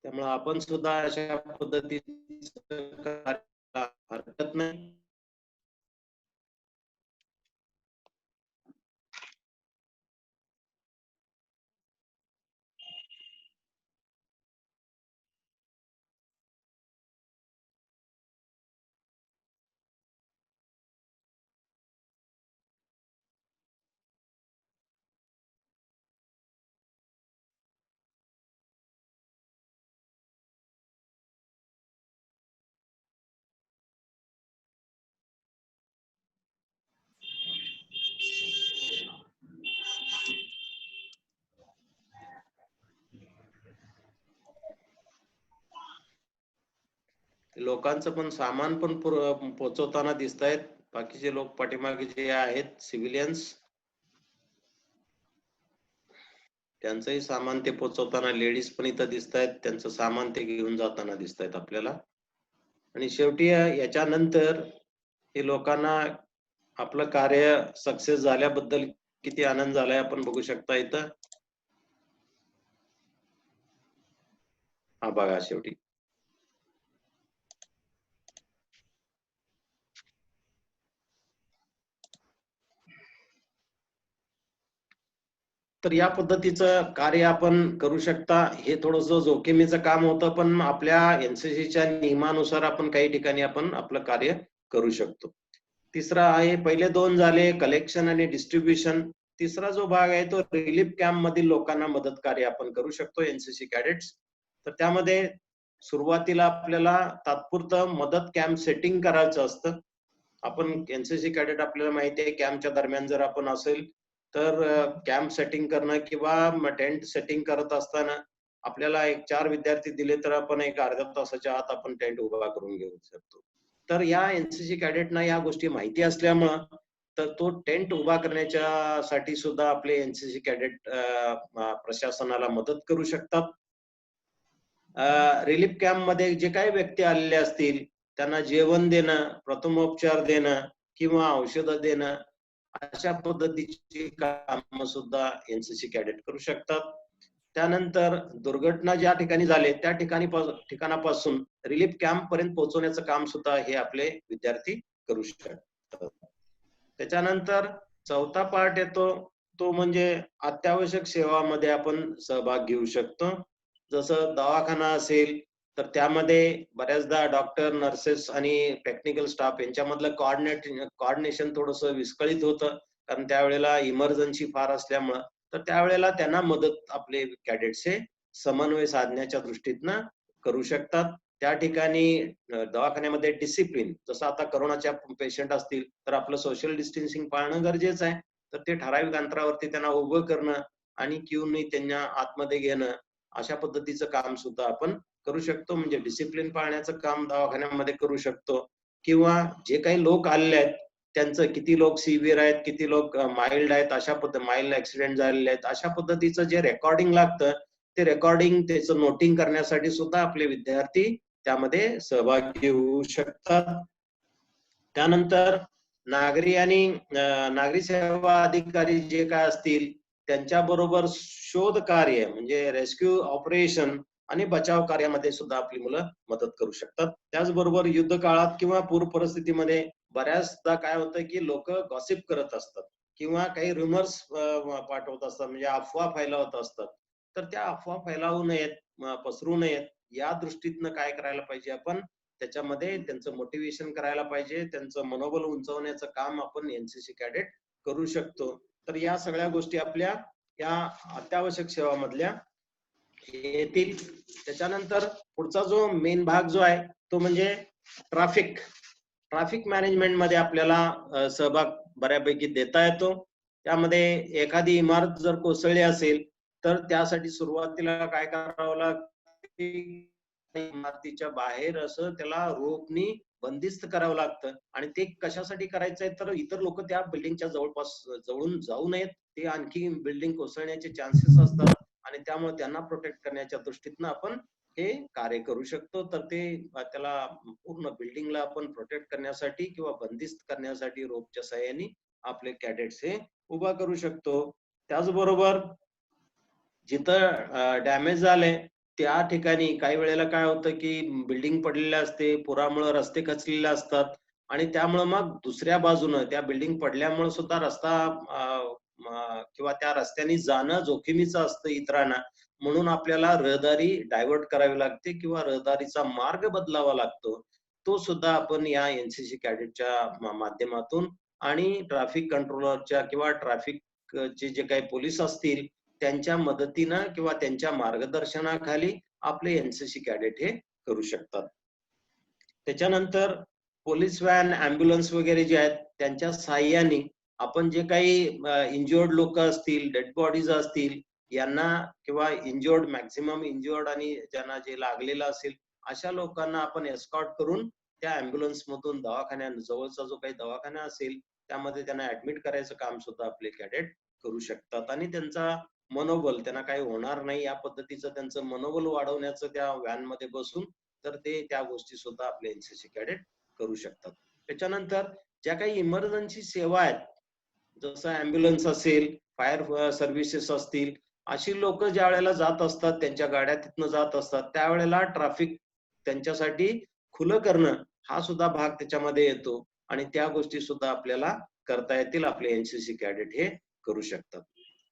Speaker 3: त्यामुळे आपण सुद्धा अशा पद्धतीचं करायला हरकत नाही. लोकांचं पण सामान पण पोहोचवताना दिसत आहेत. बाकीचे लोक पाठीमागे जे आहेत सिव्हिलियन्स त्यांचंही सामान ते पोहोचवताना, लेडीज पण इथं दिसत आहेत, त्यांचं सामान ते घेऊन जाताना दिसत आहेत आपल्याला. आणि शेवटी याच्यानंतर हे लोकांना आपलं कार्य सक्सेस झाल्याबद्दल किती आनंद झालाय आपण बघू शकता इथं. हा बघा शेवटी तर या पद्धतीचं कार्य आपण करू शकता. हे थोडंसं जोखमीचं काम होतं पण आपल्या एनसीसीच्या नियमानुसार आपण काही ठिकाणी आपण आपलं कार्य करू शकतो. तिसरा आहे, पहिले दोन झाले कलेक्शन आणि डिस्ट्रीब्युशन. तिसरा जो भाग आहे तो रिलीफ कॅम्प मधील लोकांना मदत कार्य आपण करू शकतो एनसीसी कॅडेट्स. तर त्यामध्ये सुरुवातीला आपल्याला तात्पुरतं मदत कॅम्प सेटिंग करायचं असतं. आपण एनसीसी कॅडेट आपल्याला माहिती आहे कॅम्पच्या दरम्यान जर आपण असेल तर कॅम्प सेटिंग करणं किंवा टेंट सेटिंग करत असताना आपल्याला एक 4 विद्यार्थी दिले तर आपण एक अर्ध्या तासाच्या आत आपण टेंट उभा करून घेऊ शकतो. तर या एनसीसी कॅडेटना या गोष्टी माहिती असल्यामुळं तर तो टेंट उभा करण्याच्या साठी सुद्धा आपले एनसीसी कॅडेट प्रशासनाला मदत करू शकतात. रिलीफ कॅम्प मध्ये जे काही व्यक्ती आलेले असतील त्यांना जेवण देणं, प्रथमोपचार देणं किंवा औषधं देणं अशा पद्धतीची कामं सुद्धा एनसीसी कॅडेट करू शकतात. त्यानंतर दुर्घटना ज्या ठिकाणी झाले त्या ठिकाणापासून रिलीफ कॅम्प पर्यंत पोहोचवण्याचं काम सुद्धा हे आपले विद्यार्थी करू शकतात. त्याच्यानंतर चौथा पार्ट येतो तो म्हणजे अत्यावश्यक सेवामध्ये आपण सहभाग घेऊ शकतो. जसं दवाखाना असेल तर त्यामध्ये बऱ्याचदा डॉक्टर, नर्सेस आणि टेक्निकल स्टाफ यांच्यामधलं कोऑर्डिनेशन थोडंसं विस्कळीत होतं, कारण त्यावेळेला इमर्जन्सी फार असल्यामुळं. तर त्यावेळेला त्यांना मदत आपले कॅडेट्स हे समन्वय साधण्याच्या दृष्टीनं करू शकतात. त्या ठिकाणी दवाखान्यामध्ये डिसिप्लिन, जसं आता करोनाच्या पेशंट असतील तर आपलं सोशल डिस्टन्सिंग पाळणं गरजेचं आहे. तर ते ठराविक अंतरावरती त्यांना उभं करणं आणि क्यूनी त्यांना आतमध्ये घेणं, अशा पद्धतीचं काम सुद्धा आपण करू शकतो. म्हणजे डिसिप्लिन पाळण्याचं काम दवाखान्यामध्ये करू शकतो. किंवा जे काही लोक आलेले आहेत त्यांचं किती लोक सिव्हिअर आहेत, किती लोक माइल्ड आहेत, अशा माइल्ड ऍक्सिडेंट झालेले आहेत, अशा पद्धतीचं जे रेकॉर्डिंग लागतं ते रेकॉर्डिंग त्याचं नोटिंग करण्यासाठी सुद्धा आपले विद्यार्थी त्यामध्ये सहभागी होऊ शकतात. त्यानंतर नागरी सेवा अधिकारी जे काय असतील त्यांच्याबरोबर शोध कार्य म्हणजे रेस्क्यू ऑपरेशन आणि बचाव कार्यामध्ये सुद्धा आपली मुलं मदत करू शकतात. त्याचबरोबर युद्ध काळात किंवा पूर परिस्थितीमध्ये बऱ्याचदा काय होतं की लोक गॉसिप करत असतात किंवा काही रुमर्स पाठवत असतात, म्हणजे अफवा फैलावत असतात. तर त्या अफवा फैलावू नयेत, पसरू नयेत, या दृष्टीतनं काय करायला पाहिजे आपण, त्याच्यामध्ये त्यांचं मोटिवेशन करायला पाहिजे, त्यांचं मनोबल उंचावण्याचं काम आपण एनसीसी कॅडेट करू शकतो. तर या सगळ्या गोष्टी आपल्या या अत्यावश्यक सेवामधल्या येतील. त्याच्यानंतर पुढचा जो मेन भाग जो आहे तो म्हणजे ट्रॅफिक मॅनेजमेंट मध्ये आपल्याला सहभाग बऱ्यापैकी देता येतो. त्यामध्ये एखादी इमारत जर कोसळली असेल तर त्यासाठी सुरुवातीला काय करावं लागतं, इमारतीच्या बाहेर असं त्याला रोपनी बंदिस्त करावं लागतं. आणि ते कशासाठी करायचंय तर इतर लोक त्या बिल्डिंगच्या जवळून जाऊ नयेत, ते आणखी बिल्डिंग कोसळण्याचे चान्सेस असतात आणि त्यामुळे त्यांना प्रोटेक्ट करण्याच्या दृष्टीतनं आपण हे कार्य करू शकतो. तर ते त्याला पूर्ण बिल्डिंगला आपण प्रोटेक्ट करण्यासाठी किंवा बंदिस्त करण्यासाठी रोपच्या सहाय्याने आपले कॅडेट्स हे उभा करू शकतो. त्याचबरोबर जिथं डॅमेज झाले त्या ठिकाणी काही वेळेला काय होतं की बिल्डिंग पडलेले असते, पुरामुळे रस्ते खचलेले असतात आणि त्यामुळे मग दुसऱ्या बाजूनं त्या बिल्डिंग पडल्यामुळे सुद्धा रस्ता किंवा त्या रस्त्याने जाणं जोखमीचं असतं इतरांना, म्हणून आपल्याला रहदारी डायव्हर्ट करावी लागते किंवा रहदारीचा मार्ग बदलावा लागतो. तो सुद्धा आपण या एनसीसी कॅडेटच्या माध्यमातून आणि ट्रॅफिक कंट्रोलरच्या किंवा ट्रॅफिकचे जे काही पोलीस असतील त्यांच्या मदतीनं किंवा त्यांच्या मार्गदर्शनाखाली आपले एनसीसी कॅडेट हे करू शकतात. त्याच्यानंतर पोलीस व्हॅन, अँब्युलन्स वगैरे जे आहेत त्यांच्या सहाय्याने आपण जे काही इंज्युअर्ड लोक असतील, डेड बॉडीज असतील यांना किंवा इंज्युअर्ड, मॅक्झिमम इंज्युअर्ड आणि ज्यांना जे लागलेलं असेल अशा लोकांना आपण एस्कॉर्ट करून त्या अँब्युलन्स मधून जवळचा जो काही दवाखाना असेल त्यामध्ये त्यांना ऍडमिट करायचं काम सुद्धा आपले कॅडेट करू शकतात. आणि त्यांचा मनोबल, त्यांना काही होणार नाही या पद्धतीचं त्यांचं मनोबल वाढवण्याचं त्या व्हॅन मध्ये बसून तर ते त्या गोष्टी सुद्धा आपले एनसीसी कॅडेट करू शकतात. त्याच्यानंतर ज्या काही इमर्जन्सी सेवा आहेत जसं अँब्युलन्स असेल, फायर सर्व्हिसेस असतील, अशी लोक ज्या वेळेला जात असतात त्यांच्या गाड्या तिथनं जात असतात त्यावेळेला ट्रॅफिक त्यांच्यासाठी खुलं करणं हा सुद्धा भाग त्याच्यामध्ये येतो आणि त्या गोष्टी सुद्धा आपल्याला करता येतील, आपले एनसीसी कॅडेट हे करू शकतात.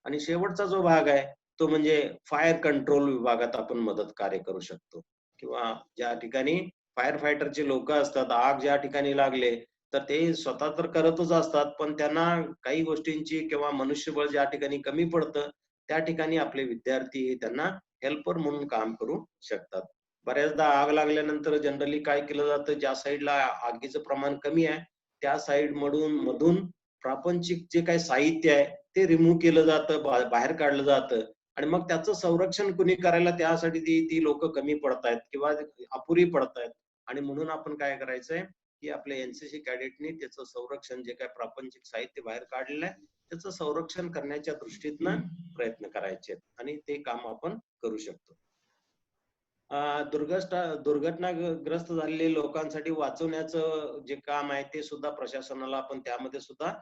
Speaker 3: आणि शेवटचा जो भाग आहे तो म्हणजे फायर कंट्रोल विभागात आपण मदत कार्य करू शकतो किंवा ज्या ठिकाणी फायर फायटरचे लोक असतात, आग ज्या ठिकाणी लागले तर ते स्वतः तर करतच असतात पण त्यांना काही गोष्टींची किंवा मनुष्यबळ ज्या ठिकाणी कमी पडतं त्या ठिकाणी आपले विद्यार्थी त्यांना हेल्पर म्हणून काम करू शकतात. बऱ्याचदा आग लागल्यानंतर जनरली काय केलं जातं, ज्या साईडला आगीचं प्रमाण कमी आहे त्या साईड मधून प्रापंचिक जे काही साहित्य आहे ते रिमूव्ह केलं जातं, बाहेर काढलं जातं आणि मग त्याचं संरक्षण कुणी करायला त्यासाठी ती लोक कमी पडतायत किंवा अपुरी पडतायत. आणि म्हणून आपण काय करायचंय की आपल्या एनसीसी कॅडेटनी त्याचं संरक्षण, जे काही प्रापंचिक साहित्य बाहेर काढलेलं आहे त्याचं संरक्षण करण्याच्या दृष्टीतनं प्रयत्न करायचे आणि ते काम आपण करू शकतो. दुर्घटनाग्रस्त झालेले लोकांसाठी वाचवण्याचं जे काम आहे ते सुद्धा प्रशासनाला आपण त्यामध्ये सुद्धा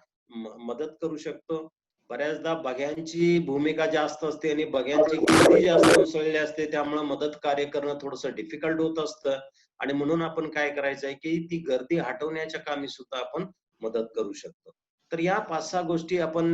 Speaker 3: मदत करू शकतो. बऱ्याचदा बघ्यांची भूमिका जास्त असते आणि बघ्यांची गर्दी जास्त उसळलेली असते त्यामुळे मदत कार्य करणं थोडंसं डिफिकल्ट होत असतं आणि म्हणून आपण काय करायचंय की ती गर्दी हटवण्याच्या कामी सुद्धा आपण मदत करू शकतो. तर या 5-6 गोष्टी आपण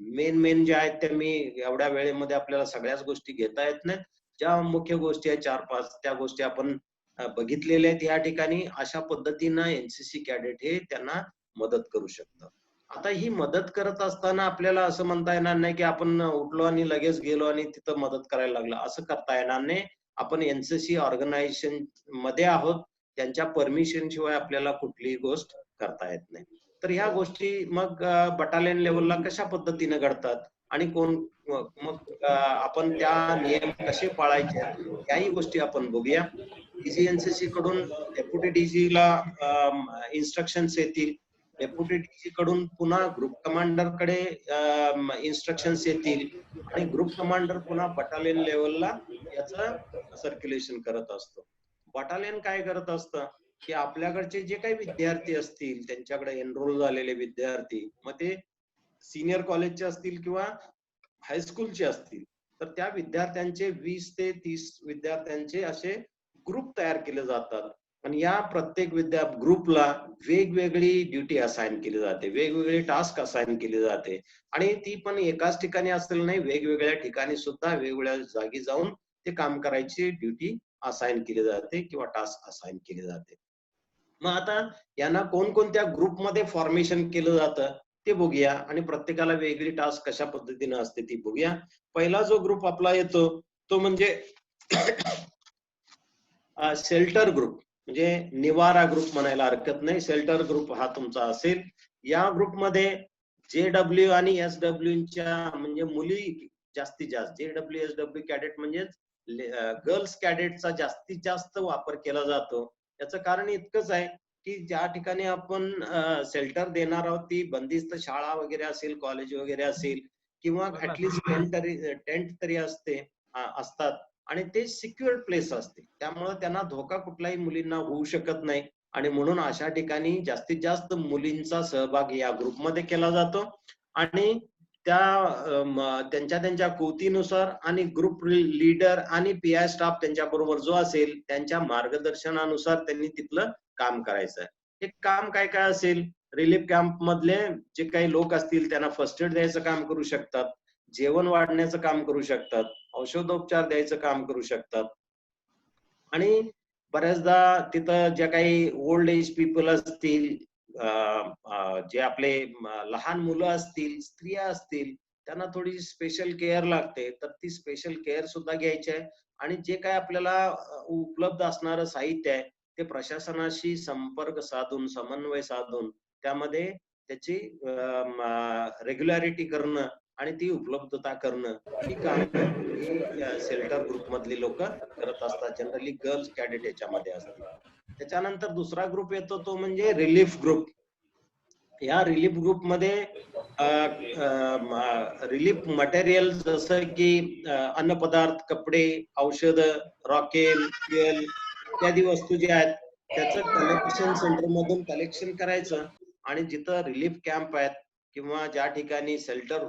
Speaker 3: मेन ज्या आहेत त्या मी एवढ्या वेळेमध्ये आपल्याला सगळ्याच गोष्टी घेता येत नाहीत. ज्या मुख्य गोष्टी आहेत 4-5 त्या गोष्टी आपण बघितलेल्या आहेत या ठिकाणी. अशा पद्धतीनं एनसीसी कॅडेट हे त्यांना मदत करू शकतं. आता ही मदत करत असताना आपल्याला असं म्हणता येणार नाही की आपण उठलो आणि लगेच गेलो आणि तिथं मदत करायला लागलो, असं करता येणार नाही. आपण एनसीसी ऑर्गनायझेशन मध्ये आहोत, त्यांच्या परमिशन शिवाय आपल्याला कुठलीही गोष्ट करता येत नाही. तर ह्या गोष्टी मग बटालियन लेवलला कशा पद्धतीने घडतात आणि मग आपण त्या नियम कसे पाळायचे याही गोष्टी आपण बघूया. डीजी एनसीसी कडून डेप्युटी डीजी ला इन्स्ट्रक्शन्स येतील, डेप्युटी डीजी कडून पुन्हा ग्रुप कमांडर कडे इन्स्ट्रक्शन्स येतील आणि ग्रुप कमांडर पुन्हा बटालियन लेवलला याचं सर्क्युलेशन करत असतो. बटालियन काय करत असतं की आपल्याकडचे जे काही विद्यार्थी असतील, त्यांच्याकडे एनरोल झालेले विद्यार्थी, मग ते सिनियर कॉलेजचे असतील किंवा हायस्कूलचे असतील, तर त्या विद्यार्थ्यांचे 20 ते 30 विद्यार्थ्यांचे असे ग्रुप तयार केले जातात आणि या प्रत्येक ग्रुपला वेगवेगळी ड्युटी असाइन केली जाते, वेगवेगळी टास्क असाइन केली जाते आणि ती पण एकाच ठिकाणी असेल नाही, वेगवेगळ्या ठिकाणी सुद्धा वेगवेगळ्या जागी जाऊन ते काम करायची ड्युटी असाइन केली जाते किंवा टास्क असाइन केली जाते. मग आता यांना कोणकोणत्या ग्रुपमध्ये फॉर्मेशन केलं जातं ते बघूया आणि प्रत्येकाला वेगळी टास्क कशा पद्धतीने असते ती बघूया. पहिला जो ग्रुप आपला येतो तो म्हणजे शेल्टर ग्रुप, म्हणजे निवारा ग्रुप म्हणायला हरकत नाही. शेल्टर ग्रुप हा तुमचा असेल. या ग्रुपमध्ये JW आणि SWच्या म्हणजे मुली जास्तीत जास्त, JW SW कॅडेट म्हणजे गर्ल्स कॅडेटचा जास्तीत जास्त वापर केला जातो. याचं कारण इतकंच आहे की ज्या ठिकाणी आपण शेल्टर देणार आहोत ती बंदिस्त शाळा वगैरे असेल, कॉलेज वगैरे असेल किंवा ऍटलीस्ट टेंट तरी असतात आणि ते सिक्युअर्ड प्लेस असते, त्यामुळे त्यांना धोका कुठल्याही मुलींना होऊ शकत नाही आणि म्हणून अशा ठिकाणी जास्तीत जास्त मुलींचा सहभाग या ग्रुपमध्ये केला जातो आणि त्यांच्या कृतीनुसार आणि ग्रुप लीडर आणि PI स्टाफ त्यांच्या बरोबर जो असेल त्यांच्या मार्गदर्शनानुसार त्यांनी तिथलं काम करायचं आहे. हे काम काय काय असेल, रिलीफ कॅम्प मधले जे काही लोक असतील त्यांना फर्स्ट एड द्यायचं काम करू शकतात, जेवण वाढण्याचं काम करू शकतात, औषधोपचार द्यायचं काम करू शकतात आणि बऱ्याचदा तिथं ज्या काही ओल्ड एज पीपल असतील, जे आपले लहान मुलं असतील, स्त्रिया असतील, त्यांना थोडी स्पेशल केअर लागते, तर ती स्पेशल केअर सुद्धा घ्यायची आहे आणि जे काय आपल्याला उपलब्ध असणारं साहित्य आहे ते प्रशासनाशी संपर्क साधून, समन्वय साधून त्यामध्ये त्याची रेग्युलॅरिटी करणं आणि ती उपलब्धता करणं ही काम शेल्टर ग्रुप मधली लोक करत असतात. जनरली गर्ल्स कॅडेट याच्यामध्ये असतात. त्याच्यानंतर दुसरा ग्रुप येतो तो म्हणजे रिलीफ ग्रुप. या रिलीफ ग्रुप मध्ये रिलीफ मटेरियल जसं की अन्नपदार्थ, कपडे, औषध, रॉकेल, फ्युएल इत्यादी वस्तू जे आहेत त्याचं कलेक्शन सेंटर मधून कलेक्शन करायचं आणि जिथं रिलीफ कॅम्प आहेत किंवा ज्या ठिकाणी शेल्टर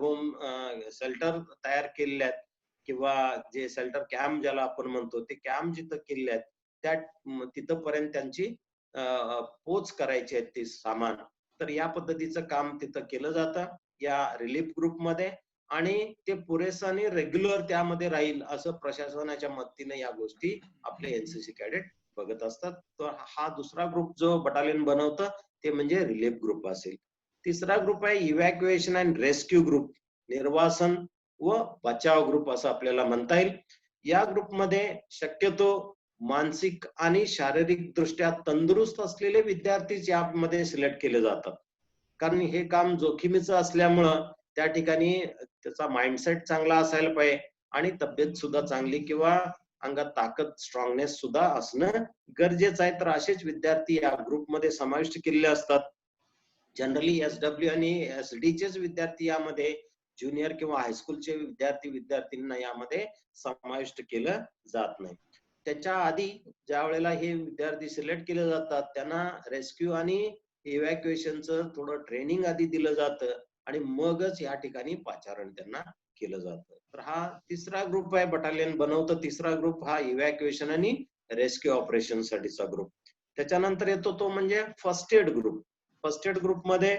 Speaker 3: तयार केलेले आहेत किंवा जे शेल्टर कॅम्प ज्याला आपण म्हणतो ते कॅम्प जिथं केलेले आहेत त्या तिथपर्यंत त्यांची पोच करायची आहे ते सामान. तर या पद्धतीचं काम तिथं केलं जातं या रिलीफ ग्रुपमध्ये आणि ते पुरेसं आणि रेग्युलर त्यामध्ये राहील असं प्रशासनाच्या मदतीने या गोष्टी आपले एनसीसी कॅडेट बघत असतात. तर हा दुसरा ग्रुप जो बटालियन बनवतं ते म्हणजे रिलीफ ग्रुप असेल. तिसरा ग्रुप आहे इव्हॅक्युएशन अँड रेस्क्यू ग्रुप, निर्वासन व बचाव ग्रुप असं आपल्याला म्हणता येईल. या ग्रुपमध्ये शक्यतो मानसिक आणि शारीरिक दृष्ट्या तंदुरुस्त असलेले विद्यार्थीच यामध्ये सिलेक्ट केले जातात, कारण हे काम जोखमीचं असल्यामुळं त्या ठिकाणी त्याचा माइंडसेट चांगला असायला पाहिजे आणि तब्येत सुद्धा चांगली किंवा अंगात ताकद, स्ट्रॉंगनेस सुद्धा असणं गरजेचं आहे. तर असेच विद्यार्थी या ग्रुपमध्ये समाविष्ट केलेले असतात. जनरली SW आणि SDचेच विद्यार्थी यामध्ये, ज्युनियर किंवा हायस्कूलचे विद्यार्थींना यामध्ये समाविष्ट केलं जात नाही. त्याच्या आधी ज्या वेळेला हे विद्यार्थी सिलेक्ट केले जातात त्यांना रेस्क्यू आणि इव्हॅक्युएशनचं थोडं ट्रेनिंग आधी दिलं जातं आणि मगच या ठिकाणी पाचारण त्यांना केलं जातं. तर हा तिसरा ग्रुप आहे बटालियन बनवतं. तिसरा ग्रुप हा इव्हॅक्युएशन आणि रेस्क्यू ऑपरेशन साठीचा ग्रुप. त्याच्यानंतर येतो तो म्हणजे first ad group. First ad group मध्ये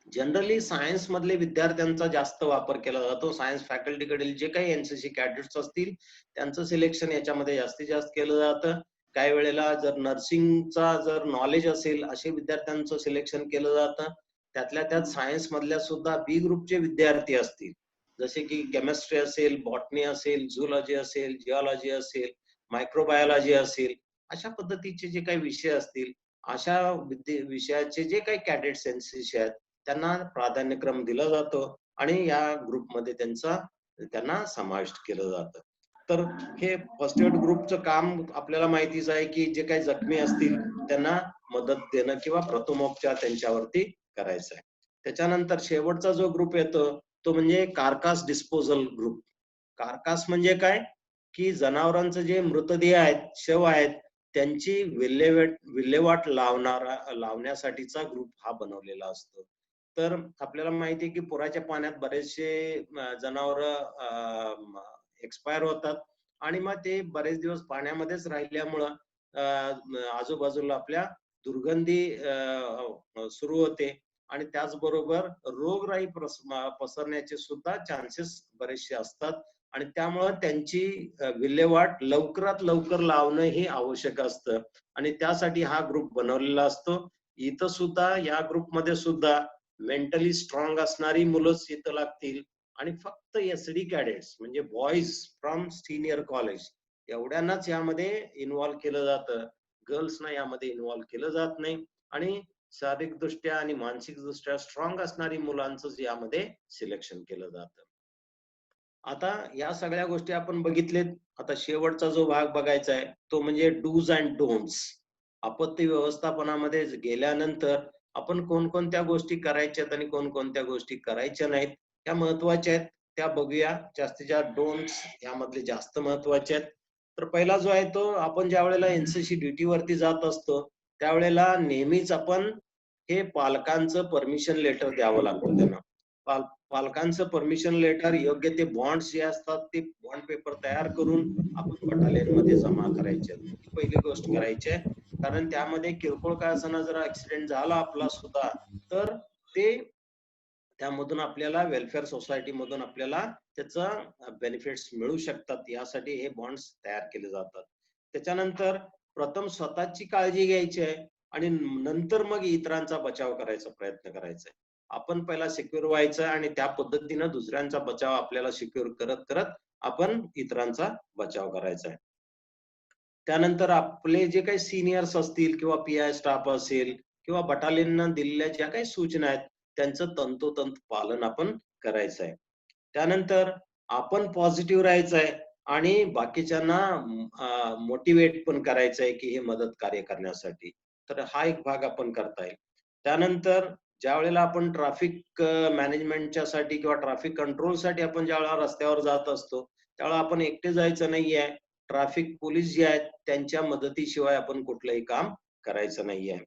Speaker 3: जनरली सायन्स मधले विद्यार्थ्यांचा जास्त वापर केला जातो. सायन्स फॅकल्टीकडील जे काही एनसीसी कॅडेट्स असतील त्यांचं सिलेक्शन याच्यामध्ये जास्तीत जास्त केलं जातं. काही वेळेला जर नर्सिंगचा जर नॉलेज असेल असे विद्यार्थ्यांचं सिलेक्शन केलं जातं. त्यातल्या त्यात सायन्स मधल्या सुद्धा बी ग्रुपचे विद्यार्थी असतील, जसे की केमिस्ट्री असेल, बॉटनी असेल, झूलॉजी असेल, जिओलॉजी असेल, मायक्रोबायोलॉजी असेल, अशा पद्धतीचे जे काही विषय असतील, अशा विषयाचे जे काही कॅडेट्स एनसीसी आहेत त्यांना प्राधान्यक्रम दिला जातो आणि या ग्रुपमध्ये त्यांना समाविष्ट केलं जातं. तर हे फर्स्ट एड ग्रुपचं काम आपल्याला माहितीच आहे की जे काही जखमी असतील त्यांना मदत देणं किंवा प्रथमोपचार त्यांच्यावरती करायचा आहे. त्याच्यानंतर शेवटचा जो ग्रुप येतो तो म्हणजे कार्कास डिस्पोजल ग्रुप. कार्कास म्हणजे काय की जनावरांचं जे मृतदेह आहेत, शव आहेत, त्यांची विल्हेवाट लावण्यासाठीचा ग्रुप हा बनवलेला असतो. तर आपल्याला माहिती आहे की पुराच्या पाण्यात बरेचसे जनावर एक्सपायर होतात आणि मग ते बरेच दिवस पाण्यामध्येच राहिल्यामुळं आजूबाजूला आपल्या दुर्गंधी सुरू होते आणि त्याचबरोबर रोगराई पसरण्याचे सुद्धा चान्सेस बरेचसे असतात आणि त्यामुळं त्यांची विल्हेवाट लवकरात लवकर लावणं हे आवश्यक असतं आणि त्यासाठी हा ग्रुप बनवलेला असतो. इथं सुद्धा या ग्रुपमध्ये सुद्धा मेंटली स्ट्रॉंग असणारी मुलंच इथं लागतील आणि फक्त एसडी कॅडेट्स म्हणजे बॉईज फ्रॉम सिनियर कॉलेज एवढ्यांनाच यामध्ये इन्व्हॉल्व्ह केलं जातं. गर्ल्सना यामध्ये इन्व्हॉल्व्ह केलं जात नाही आणि शारीरिक दृष्ट्या आणि मानसिक दृष्ट्या स्ट्रॉंग असणारी मुलांचंच यामध्ये सिलेक्शन केलं जातं. आता या सगळ्या गोष्टी आपण बघितलेत. आता शेवटचा जो भाग बघायचा आहे तो म्हणजे डूज अँड डोंट्स. आपत्ती व्यवस्थापनामध्ये गेल्यानंतर आपण कोणकोणत्या गोष्टी करायच्यात आणि कोणकोणत्या गोष्टी करायच्या नाहीत त्या महत्वाच्या आहेत, त्या बघूया. जास्तीत जास्त डोंट्स यामधले जास्त महत्वाचे आहेत. तर पहिला जो आहे तो आपण ज्या वेळेला एनसीसी ड्युटी वरती जात असतो त्यावेळेला नेहमीच आपण हे पालकांचं परमिशन लेटर द्यावं लागतं. त्यांना पालकांचं परमिशन लेटर, योग्य ते बॉन्ड्स जे असतात ते बॉन्ड पेपर तयार करून आपण बटालियन मध्ये जमा करायचे. ही पहिली गोष्ट करायची आहे. कारण त्यामध्ये किरकोळ काय असताना जर ऍक्सिडेंट झाला आपला सुद्धा तर ते त्यामधून आपल्याला वेलफेअर सोसायटी मधून आपल्याला त्याचा बेनिफिट्स मिळू शकतात. यासाठी हे बॉन्ड्स तयार केले जातात. त्याच्यानंतर प्रथम स्वतःची काळजी घ्यायची आहे आणि नंतर मग इतरांचा बचाव करायचा प्रयत्न करायचा आहे. आपण पहिला सिक्युअर व्हायचं आणि त्या पद्धतीनं दुसऱ्यांचा बचाव आपल्याला सिक्युअर करत करत आपण इतरांचा बचाव करायचा आहे. त्यानंतर आपले जे काही सिनियर्स असतील किंवा पीआय स्टाफ असेल किंवा बटालियननं दिलेल्या ज्या काही सूचना आहेत त्यांचं तंतोतंत पालन आपण करायचं आहे. त्यानंतर आपण पॉझिटिव्ह राहायचं आहे आणि बाकीच्यांना मोटिवेट पण करायचं आहे की हे मदत कार्य करण्यासाठी. तर हा एक भाग आपण करता येईल. त्यानंतर ज्या वेळेला आपण ट्रॅफिक मॅनेजमेंटच्या साठी किंवा ट्रॅफिक कंट्रोलसाठी आपण ज्या वेळेला रस्त्यावर जात असतो त्यावेळेला आपण एकटे जायचं नाहीये. ट्रॅफिक पोलीस जे आहेत त्यांच्या मदतीशिवाय आपण कुठलंही काम करायचं नाहीये.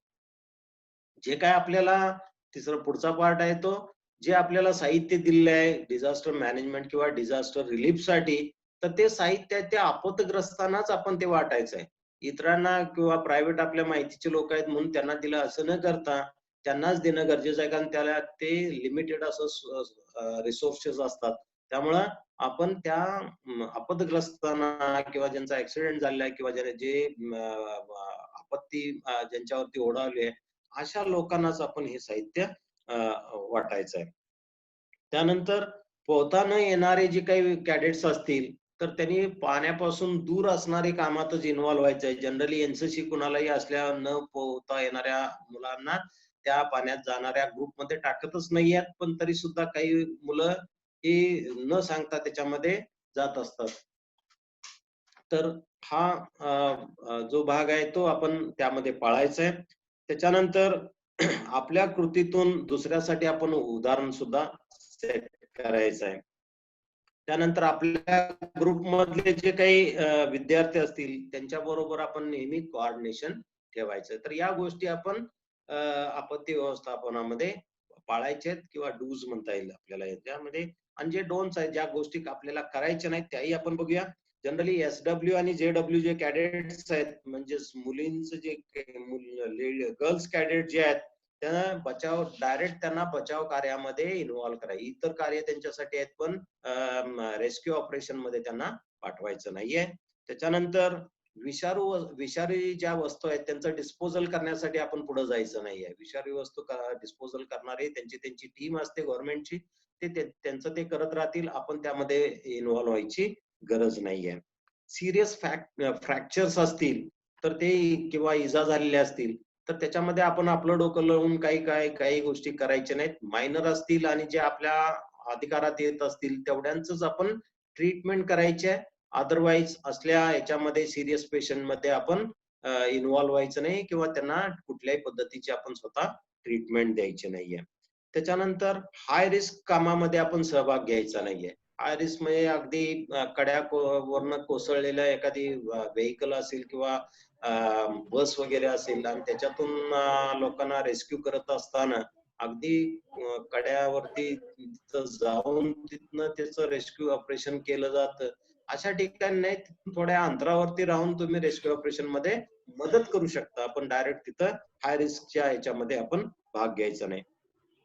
Speaker 3: जे काय आपल्याला तिसरा पुढचा पार्ट आहे तो जे आपल्याला साहित्य दिलेलं आहे डिझास्टर मॅनेजमेंट किंवा डिझास्टर रिलीफ साठी, तर ते साहित्य त्या आपत्ग्रस्तांनाच आपण ते वाटायचं आहे. इतरांना किंवा प्रायव्हेट आपल्या माहितीचे लोक आहेत म्हणून त्यांना दिलं असं न करता त्यांनाच देणं गरजेचं आहे. कारण त्याला ते लिमिटेड असं रिसोर्सेस असतात. त्यामुळं आपण त्या आपत्ग्रस्तांना किंवा ज्यांचा ऍक्सिडेंट झालेला आहे किंवा जे आपत्ती ज्यांच्यावरती ओढावली आहे अशा लोकांनाच आपण हे साहित्य वाटायचं आहे. त्यानंतर पोहता न येणारे जे काही कॅडेट्स असतील तर त्यांनी पाण्यापासून दूर असणारे कामातच इन्व्हॉल्व्ह व्हायचंय. जनरली एनसीसी कुणालाही असल्या न पोहता येणाऱ्या मुलांना त्या पाण्यात जाणाऱ्या ग्रुपमध्ये टाकतच नाहीयेत, पण तरी सुद्धा काही मुलं हे न सांगता त्याच्यामध्ये जात असतात. तर हा जो भाग आहे तो आपण त्यामध्ये पाळायचा आहे. त्याच्यानंतर आपल्या कृतीतून दुसऱ्यासाठी आपण उदाहरण सुद्धा सेट करायचं आहे. त्यानंतर आपल्या ग्रुप मधले जे काही विद्यार्थी असतील त्यांच्या बरोबर आपण नेहमी कोऑर्डिनेशन ठेवायचं. तर या गोष्टी आपण आपत्ती व्यवस्थापनामध्ये पाळायच्या आहेत किंवा डूज म्हणता येईल आपल्याला याच्यामध्ये. आणि जे डोंट्स आहेत, ज्या गोष्टी आपल्याला करायच्या नाहीत त्याही आपण बघूया. जनरली एसडब्ल्यू आणि जेडब्ल्यू जे कॅडेट्स आहेत म्हणजे मुलींचं जे गर्ल्स कॅडेट जे आहेत त्या बचाव डायरेक्ट त्यांना बचाव कार्यामध्ये इन्व्हॉल्व्ह करा. इतर कार्य त्यांच्यासाठी आहेत, पण रेस्क्यू ऑपरेशन मध्ये त्यांना पाठवायचं नाहीये. त्याच्यानंतर विषारी ज्या वस्तू आहेत त्यांचं डिस्पोजल करण्यासाठी आपण पुढे जायचं नाहीये. विषारी वस्तू डिस्पोजल करणारे त्यांची टीम असते गव्हर्नमेंटची, त्यांचं ते करत राहतील, आपण त्यामध्ये इन्व्हॉल्व्ह व्हायची गरज नाहीये. सिरियस फ्रॅक्चर्स असतील तर ते किंवा इजा झालेल्या असतील तर त्याच्यामध्ये आपण आपलं डोकं लावून काही गोष्टी करायच्या नाहीत. मायनर असतील आणि जे आपल्या अधिकारात येत असतील तेवढ्यांच आपण ट्रीटमेंट करायचे. अदरवाईज असल्या याच्यामध्ये सिरियस पेशंट मध्ये आपण इन्व्हॉल्व्ह व्हायचं नाही किंवा त्यांना कुठल्याही पद्धतीची आपण स्वतः ट्रीटमेंट द्यायची नाहीये. त्याच्यानंतर हाय रिस्क कामामध्ये आपण सहभाग घ्यायचा नाहीये. हाय रिस्क म्हणजे अगदी कड्यावरनं कोसळलेल्या एखादी व्हेकल असेल किंवा बस वगैरे असेल आणि त्याच्यातून लोकांना रेस्क्यू करत असताना अगदी कड्यावरती जाऊन तिथनं त्याचं रेस्क्यू ऑपरेशन केलं जातं. अशा ठिकाणी नाही, थोड्या अंतरावरती राहून तुम्ही रेस्क्यू ऑपरेशन मध्ये मदत करू शकता. आपण डायरेक्ट तिथं हाय रिस्कच्या ह्याच्यामध्ये आपण भाग घ्यायचा नाही.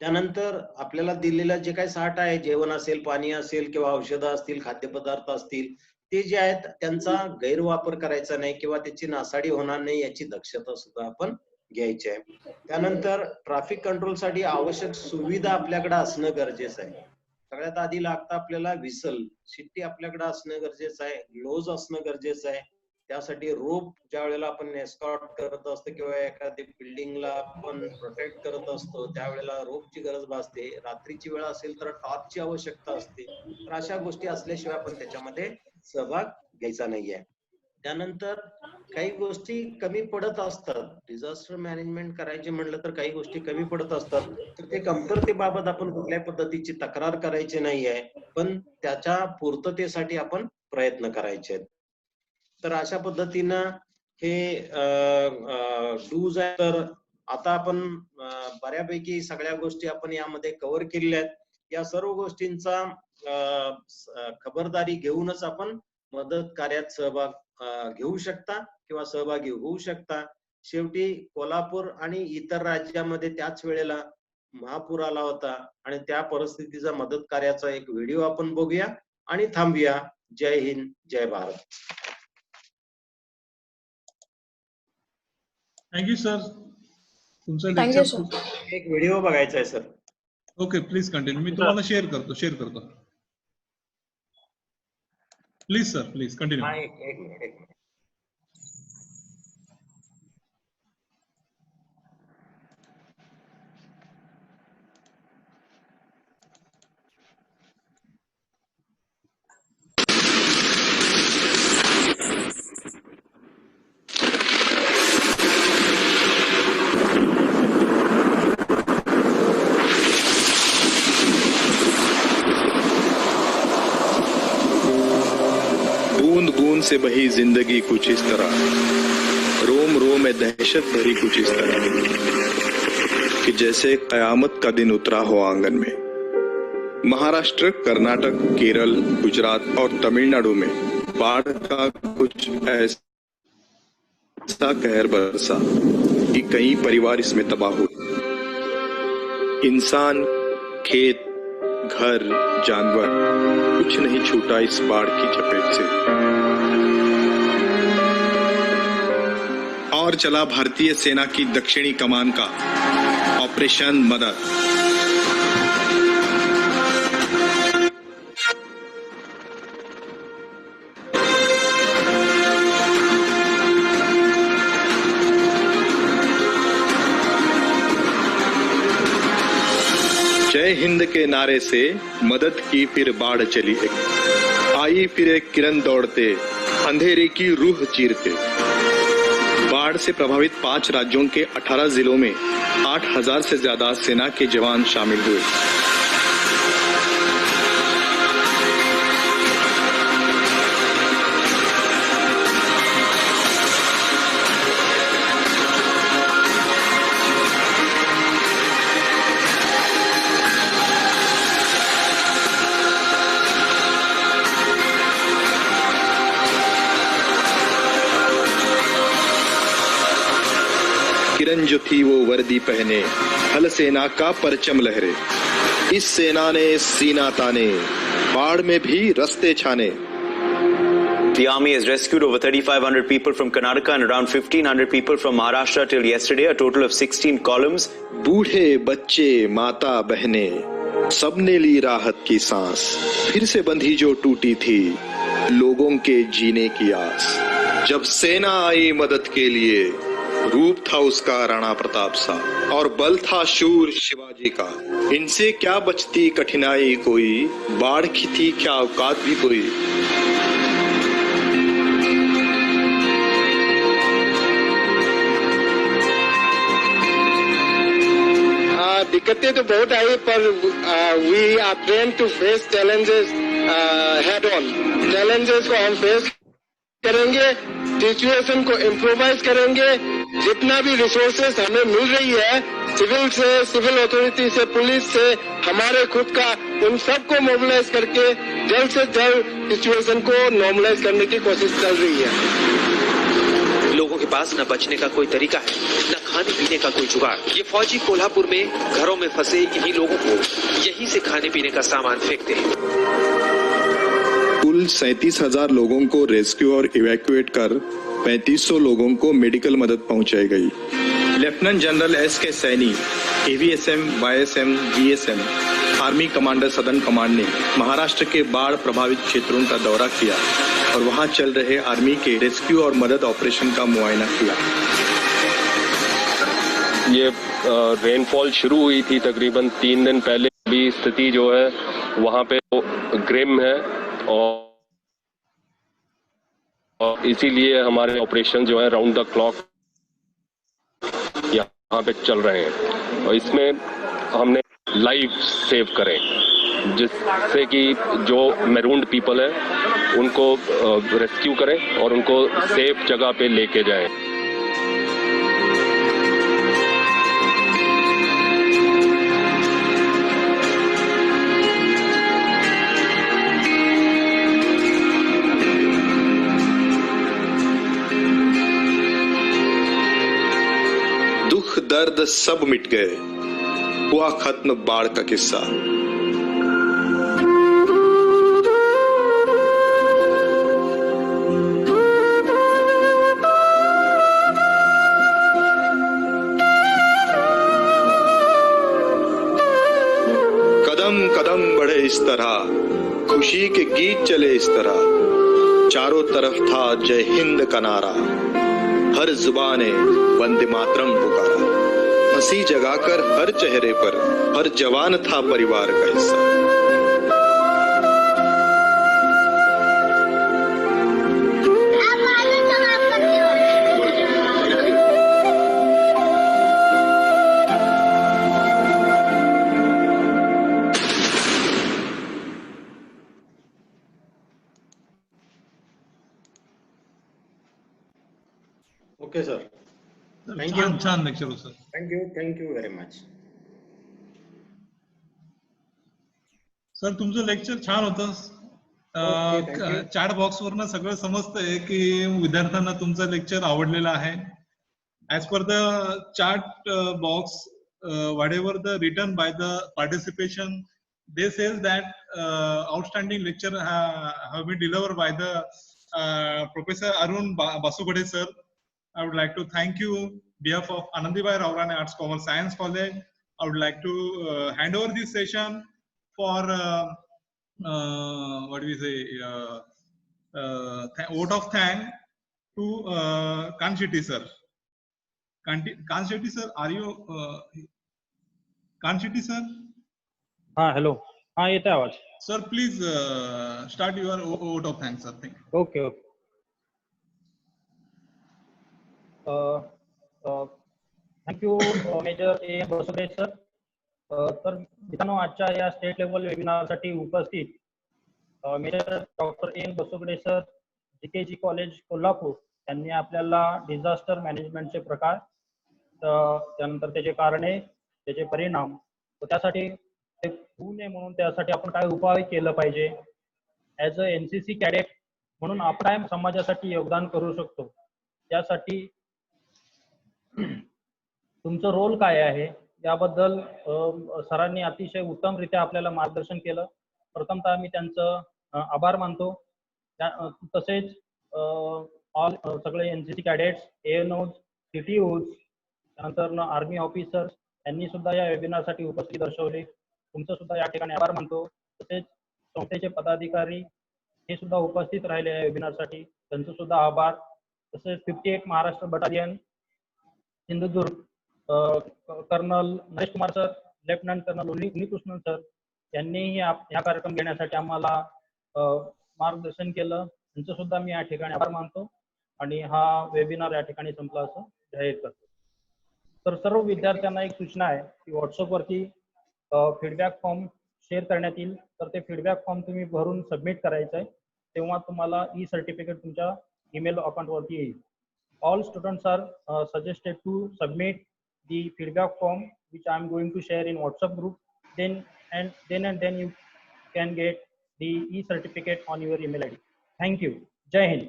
Speaker 3: त्यानंतर आपल्याला दिलेलं जे काही साठा आहे, जेवण असेल, पाणी असेल किंवा औषधं असतील, खाद्यपदार्थ असतील, ते जे आहेत त्यांचा गैरवापर करायचा नाही किंवा त्याची नासाडी होणार नाही याची दक्षता सुद्धा आपण घ्यायची आहे. त्यानंतर ट्रॅफिक कंट्रोलसाठी आवश्यक सुविधा आपल्याकडे असणं गरजेचं आहे. सगळ्यात आधी लागतं आपल्याला व्हिसल, शिट्टी आपल्याकडे असणं गरजेचं आहे, ग्लोव्ज असणं गरजेचं आहे. त्यासाठी रोप ज्या वेळेला आपण एस्कॉर्ट करत असतो किंवा एखादी बिल्डिंगला आपण प्रोटेक्ट करत असतो त्यावेळेला रोपची गरज भासते. रात्रीची वेळ असेल तर टॉर्चची आवश्यकता असते. तर अशा गोष्टी असल्याशिवाय आपण त्याच्यामध्ये सहभाग घ्यायचा नाहीये. त्यानंतर काही गोष्टी कमी पडत असतात. डिझास्टर मॅनेजमेंट करायचे म्हटलं तर काही गोष्टी कमी पडत असतात, तर ते कमतरतेबाबत आपण कुठल्याही पद्धतीची तक्रार करायची नाहीये, पण त्याच्या पूर्ततेसाठी आपण प्रयत्न करायचे आहेत. तर अशा पद्धतीनं हे डूज आहे. तर आता आपण बऱ्यापैकी सगळ्या गोष्टी आपण यामध्ये कव्हर केलेल्या आहेत. या सर्व गोष्टींचा खबरदारी घेऊनच आपण मदत कार्यात सहभाग घेऊ शकता किंवा सहभागी होऊ शकता. शेवटी कोल्हापूर आणि इतर राज्यामध्ये त्याच वेळेला महापूर आला होता आणि त्या परिस्थितीचा मदत कार्याचा एक व्हिडिओ आपण बघूया आणि थांबूया. जय हिंद, जय भारत.
Speaker 2: Thank you sir. तुमचं
Speaker 7: थँक्यू
Speaker 2: लेक्चर
Speaker 7: सर.
Speaker 3: एक व्हिडिओ बघायचा आहे सर.
Speaker 2: Okay, please continue. मी तुम्हाला शेअर करतो. Please sir, please continue.
Speaker 3: एक मिनिट.
Speaker 12: बूंद बूंद से बही जिंदगी कुछ इस तरह, रोम रोम में दहशत भरी कुछ इस तरह कि जैसे कयामत का दिन उतरा हो आंगन में। महाराष्ट्र, कर्नाटक, केरल, गुजरात और तमिलनाडु में बाढ़ का कुछ ऐसा कहर बरसा कि कई परिवार इसमें तबाह हुए। इंसान, खेत, घर, जानवर, कुछ नहीं छूटा इस बाढ़ की चपेट से। और चला भारतीय सेना की दक्षिणी कमान का ऑपरेशन मदद। जय हिंद के नारे से मदद की फिर बाढ़ चली एक, आई फिर एक किरण दौड़ते अंधेरे की रूह चीरते। बाढ़ से प्रभावित 5 राज्यों के 18 जिलों में 8,000 से ज्यादा सेना के जवान शामिल हुए। मिलन जो थी वो वर्दी पहने, हल सेना का परचम लहरे। इस सेना ने सीना ताने, बाढ़ में भी रस्ते छाने।
Speaker 13: The army has rescued over 3,500 people from Karnataka and around 1,500 people from Maharashtra till yesterday, a total of 16 columns.
Speaker 12: बूढ़े बच्चे माता बहने सबने ली राहत की सांस, फिर से बंधी जो टूटी थी लोगों के जीने की आस। जब सेना आई मदद के लिए, रूप था उसका राणा प्रताप सा और बल था शूर शिवाजी का। इनसे क्या बचती कठिनाई कोई, बाढ़ की थी क्या औकात भी कोई।
Speaker 14: दिक्कतें तो बहुत आई, पर we are train to face challenges head on. Challenges को हम फेस करेंगे, सिचुएशन को इम्प्रोवाइज करेंगे। जितना भी रिसोर्सेस हमें मिल रही है, सिविल से, सिविल अथॉरिटी से, पुलिस से, हमारे खुद का, उन सबको मोबिलाइज करके जल्द से जल्द सिचुएशन को नॉर्मलाइज करने की कोशिश चल रही है।
Speaker 9: लोगों के पास न बचने का कोई तरीका है, न खाने पीने का कोई जुगाड़। ये फौजी कोल्हापुर में घरों में फंसे इन्हीं लोगों को यहीं से खाने पीने का सामान फेंकते हैं।
Speaker 12: कुल 37,000 लोगों को रेस्क्यू और इवैक्यूएट कर 3500 लोगों को मेडिकल मदद पहुंचाई गई। Lieutenant general S.K. Saini, AVSM, YSM, GSM, army commander southern command ने महाराष्ट्र के बाढ़ प्रभावित क्षेत्रों का दौरा किया और वहां चल रहे आर्मी के रेस्क्यू और मदद ऑपरेशन का मुआयना किया।
Speaker 15: ये रेनफॉल शुरू हुई थी तकरीबन 3 दिन पहले। अभी स्थिति जो है वहां पे ग्रिम है और इसीलिए हमारे ऑपरेशन जो है राउंड द क्लॉक यहाँ पे चल रहे हैं और इसमें हमने लाइफ सेव करें, जिससे कि जो मैरून्ड पीपल है उनको रेस्क्यू करें और उनको सेफ जगह पे लेके जाएं।
Speaker 12: दुख दर्द सब मिट गए, हुआ खत्म बाढ़ का किस्सा। कदम कदम बढ़े इस तरह, खुशी के गीत चले इस तरह। चारों तरफ था जय हिंद का नारा, हर जुबाने वंदे मातरम पुकारा। हंसी जगाकर हर चेहरे पर हर जवान था परिवार का हिस्सा।
Speaker 3: Okay, sir. Thank you.
Speaker 2: छान लेक्चर हो sir.
Speaker 3: Thank you very much.
Speaker 2: Sir तुमचं लेक्चर छान होतं. चॅट बॉक्स वरनं सगळं समजतंय की विद्यार्थ्यांना तुमचं लेक्चर आवडलेलं आहे. As per the chat box, whatever the written by the participation, they says that outstanding lecture have been delivered by the Professor Arun Basugade sir. I would like to thank you on behalf of Anandibai Raurane Arts Commerce Science College. I would like to hand over this session for what do we say, vote of thanks to Khan Shetty sir. Khan Shetty sir, are you Khan Shetty sir?
Speaker 16: हाँ हेलो, हाँ येते आवाज.
Speaker 2: Sir, please start your vote of thanks, sir. Thank you.
Speaker 16: Okay. Thank you major A. Basude sir. तर मित्रांनो, आजच्या या स्टेट लेवल वेबिनारसाठी उपस्थित major doctor A. Basude sir, GKG college Kolhapur यांनी आपल्याला डिझास्टर मॅनेजमेंटचे प्रकार, त्यानंतर त्याचे कारणे, त्याचे परिणाम, त्यासाठी होऊ नये म्हणून त्यासाठी आपण काय उपाय केलं पाहिजे, ॲज अ NCC कॅडेट म्हणून आपण काय समाजासाठी योगदान करू शकतो, त्यासाठी तुमचं रोल काय आहे याबद्दल सरांनी अतिशय उत्तमरित्या आपल्याला मार्गदर्शन केलं. प्रथमतः मी त्यांचं आभार मानतो. तसेच ऑल सगळे एनसीसी कॅडेट्स, एएनओज, सीटीओज, त्यानंतर आर्मी ऑफिसर्स यांनी सुद्धा या वेबिनारसाठी उपस्थिती दर्शवली. तुमचं सुद्धा या ठिकाणी आभार मानतो. तसेच संस्थेचे पदाधिकारी हे सुद्धा उपस्थित राहिले या वेबिनारसाठी, त्यांचं सुद्धा आभार. तसेच 58 Maharashtra battalion Sindhudurg, colonel Naresh Kumar sir, lieutenant colonel Unnikrishnan sir यांनीही या कार्यक्रम घेण्यासाठी आम्हाला मार्गदर्शन केलं. त्यांचं सुद्धा मी या ठिकाणी आभार मानतो आणि हा वेबिनार या ठिकाणी संपला असं जाहीर करतो. तर सर्व विद्यार्थ्यांना एक सूचना आहे की व्हॉट्सअपवरती फीडबॅक फॉर्म शेअर करण्यात येईल. तर ते फीडबॅक फॉर्म तुम्ही भरून सबमिट करायचं आहे, तेव्हा तुम्हाला ई सर्टिफिकेट तुमच्या ईमेल अकाउंटवरती येईल. All students are suggested to submit the feedback form which I am going to share in WhatsApp group. Then you can get the e-certificate on your email ID. Thank you. Jai Hind.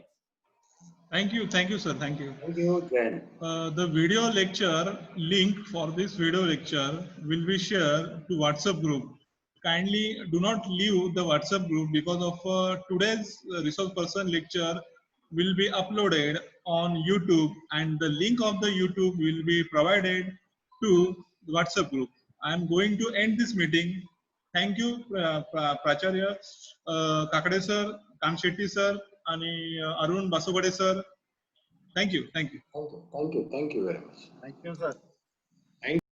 Speaker 2: Thank you, sir. Thank you.
Speaker 3: Thank you, Jen.
Speaker 2: The video lecture link for this video lecture will be shared to WhatsApp group. Kindly do not leave the WhatsApp group because of today's resource person lecture will be uploaded on YouTube, and the link of the YouTube will be provided to the WhatsApp group. I am going to end this meeting. Thank you, Pracharya, Kakade sir, Kamshetty sir, and Arun Basugade sir. Thank you.
Speaker 3: Thank you very much.
Speaker 6: Thank you, sir.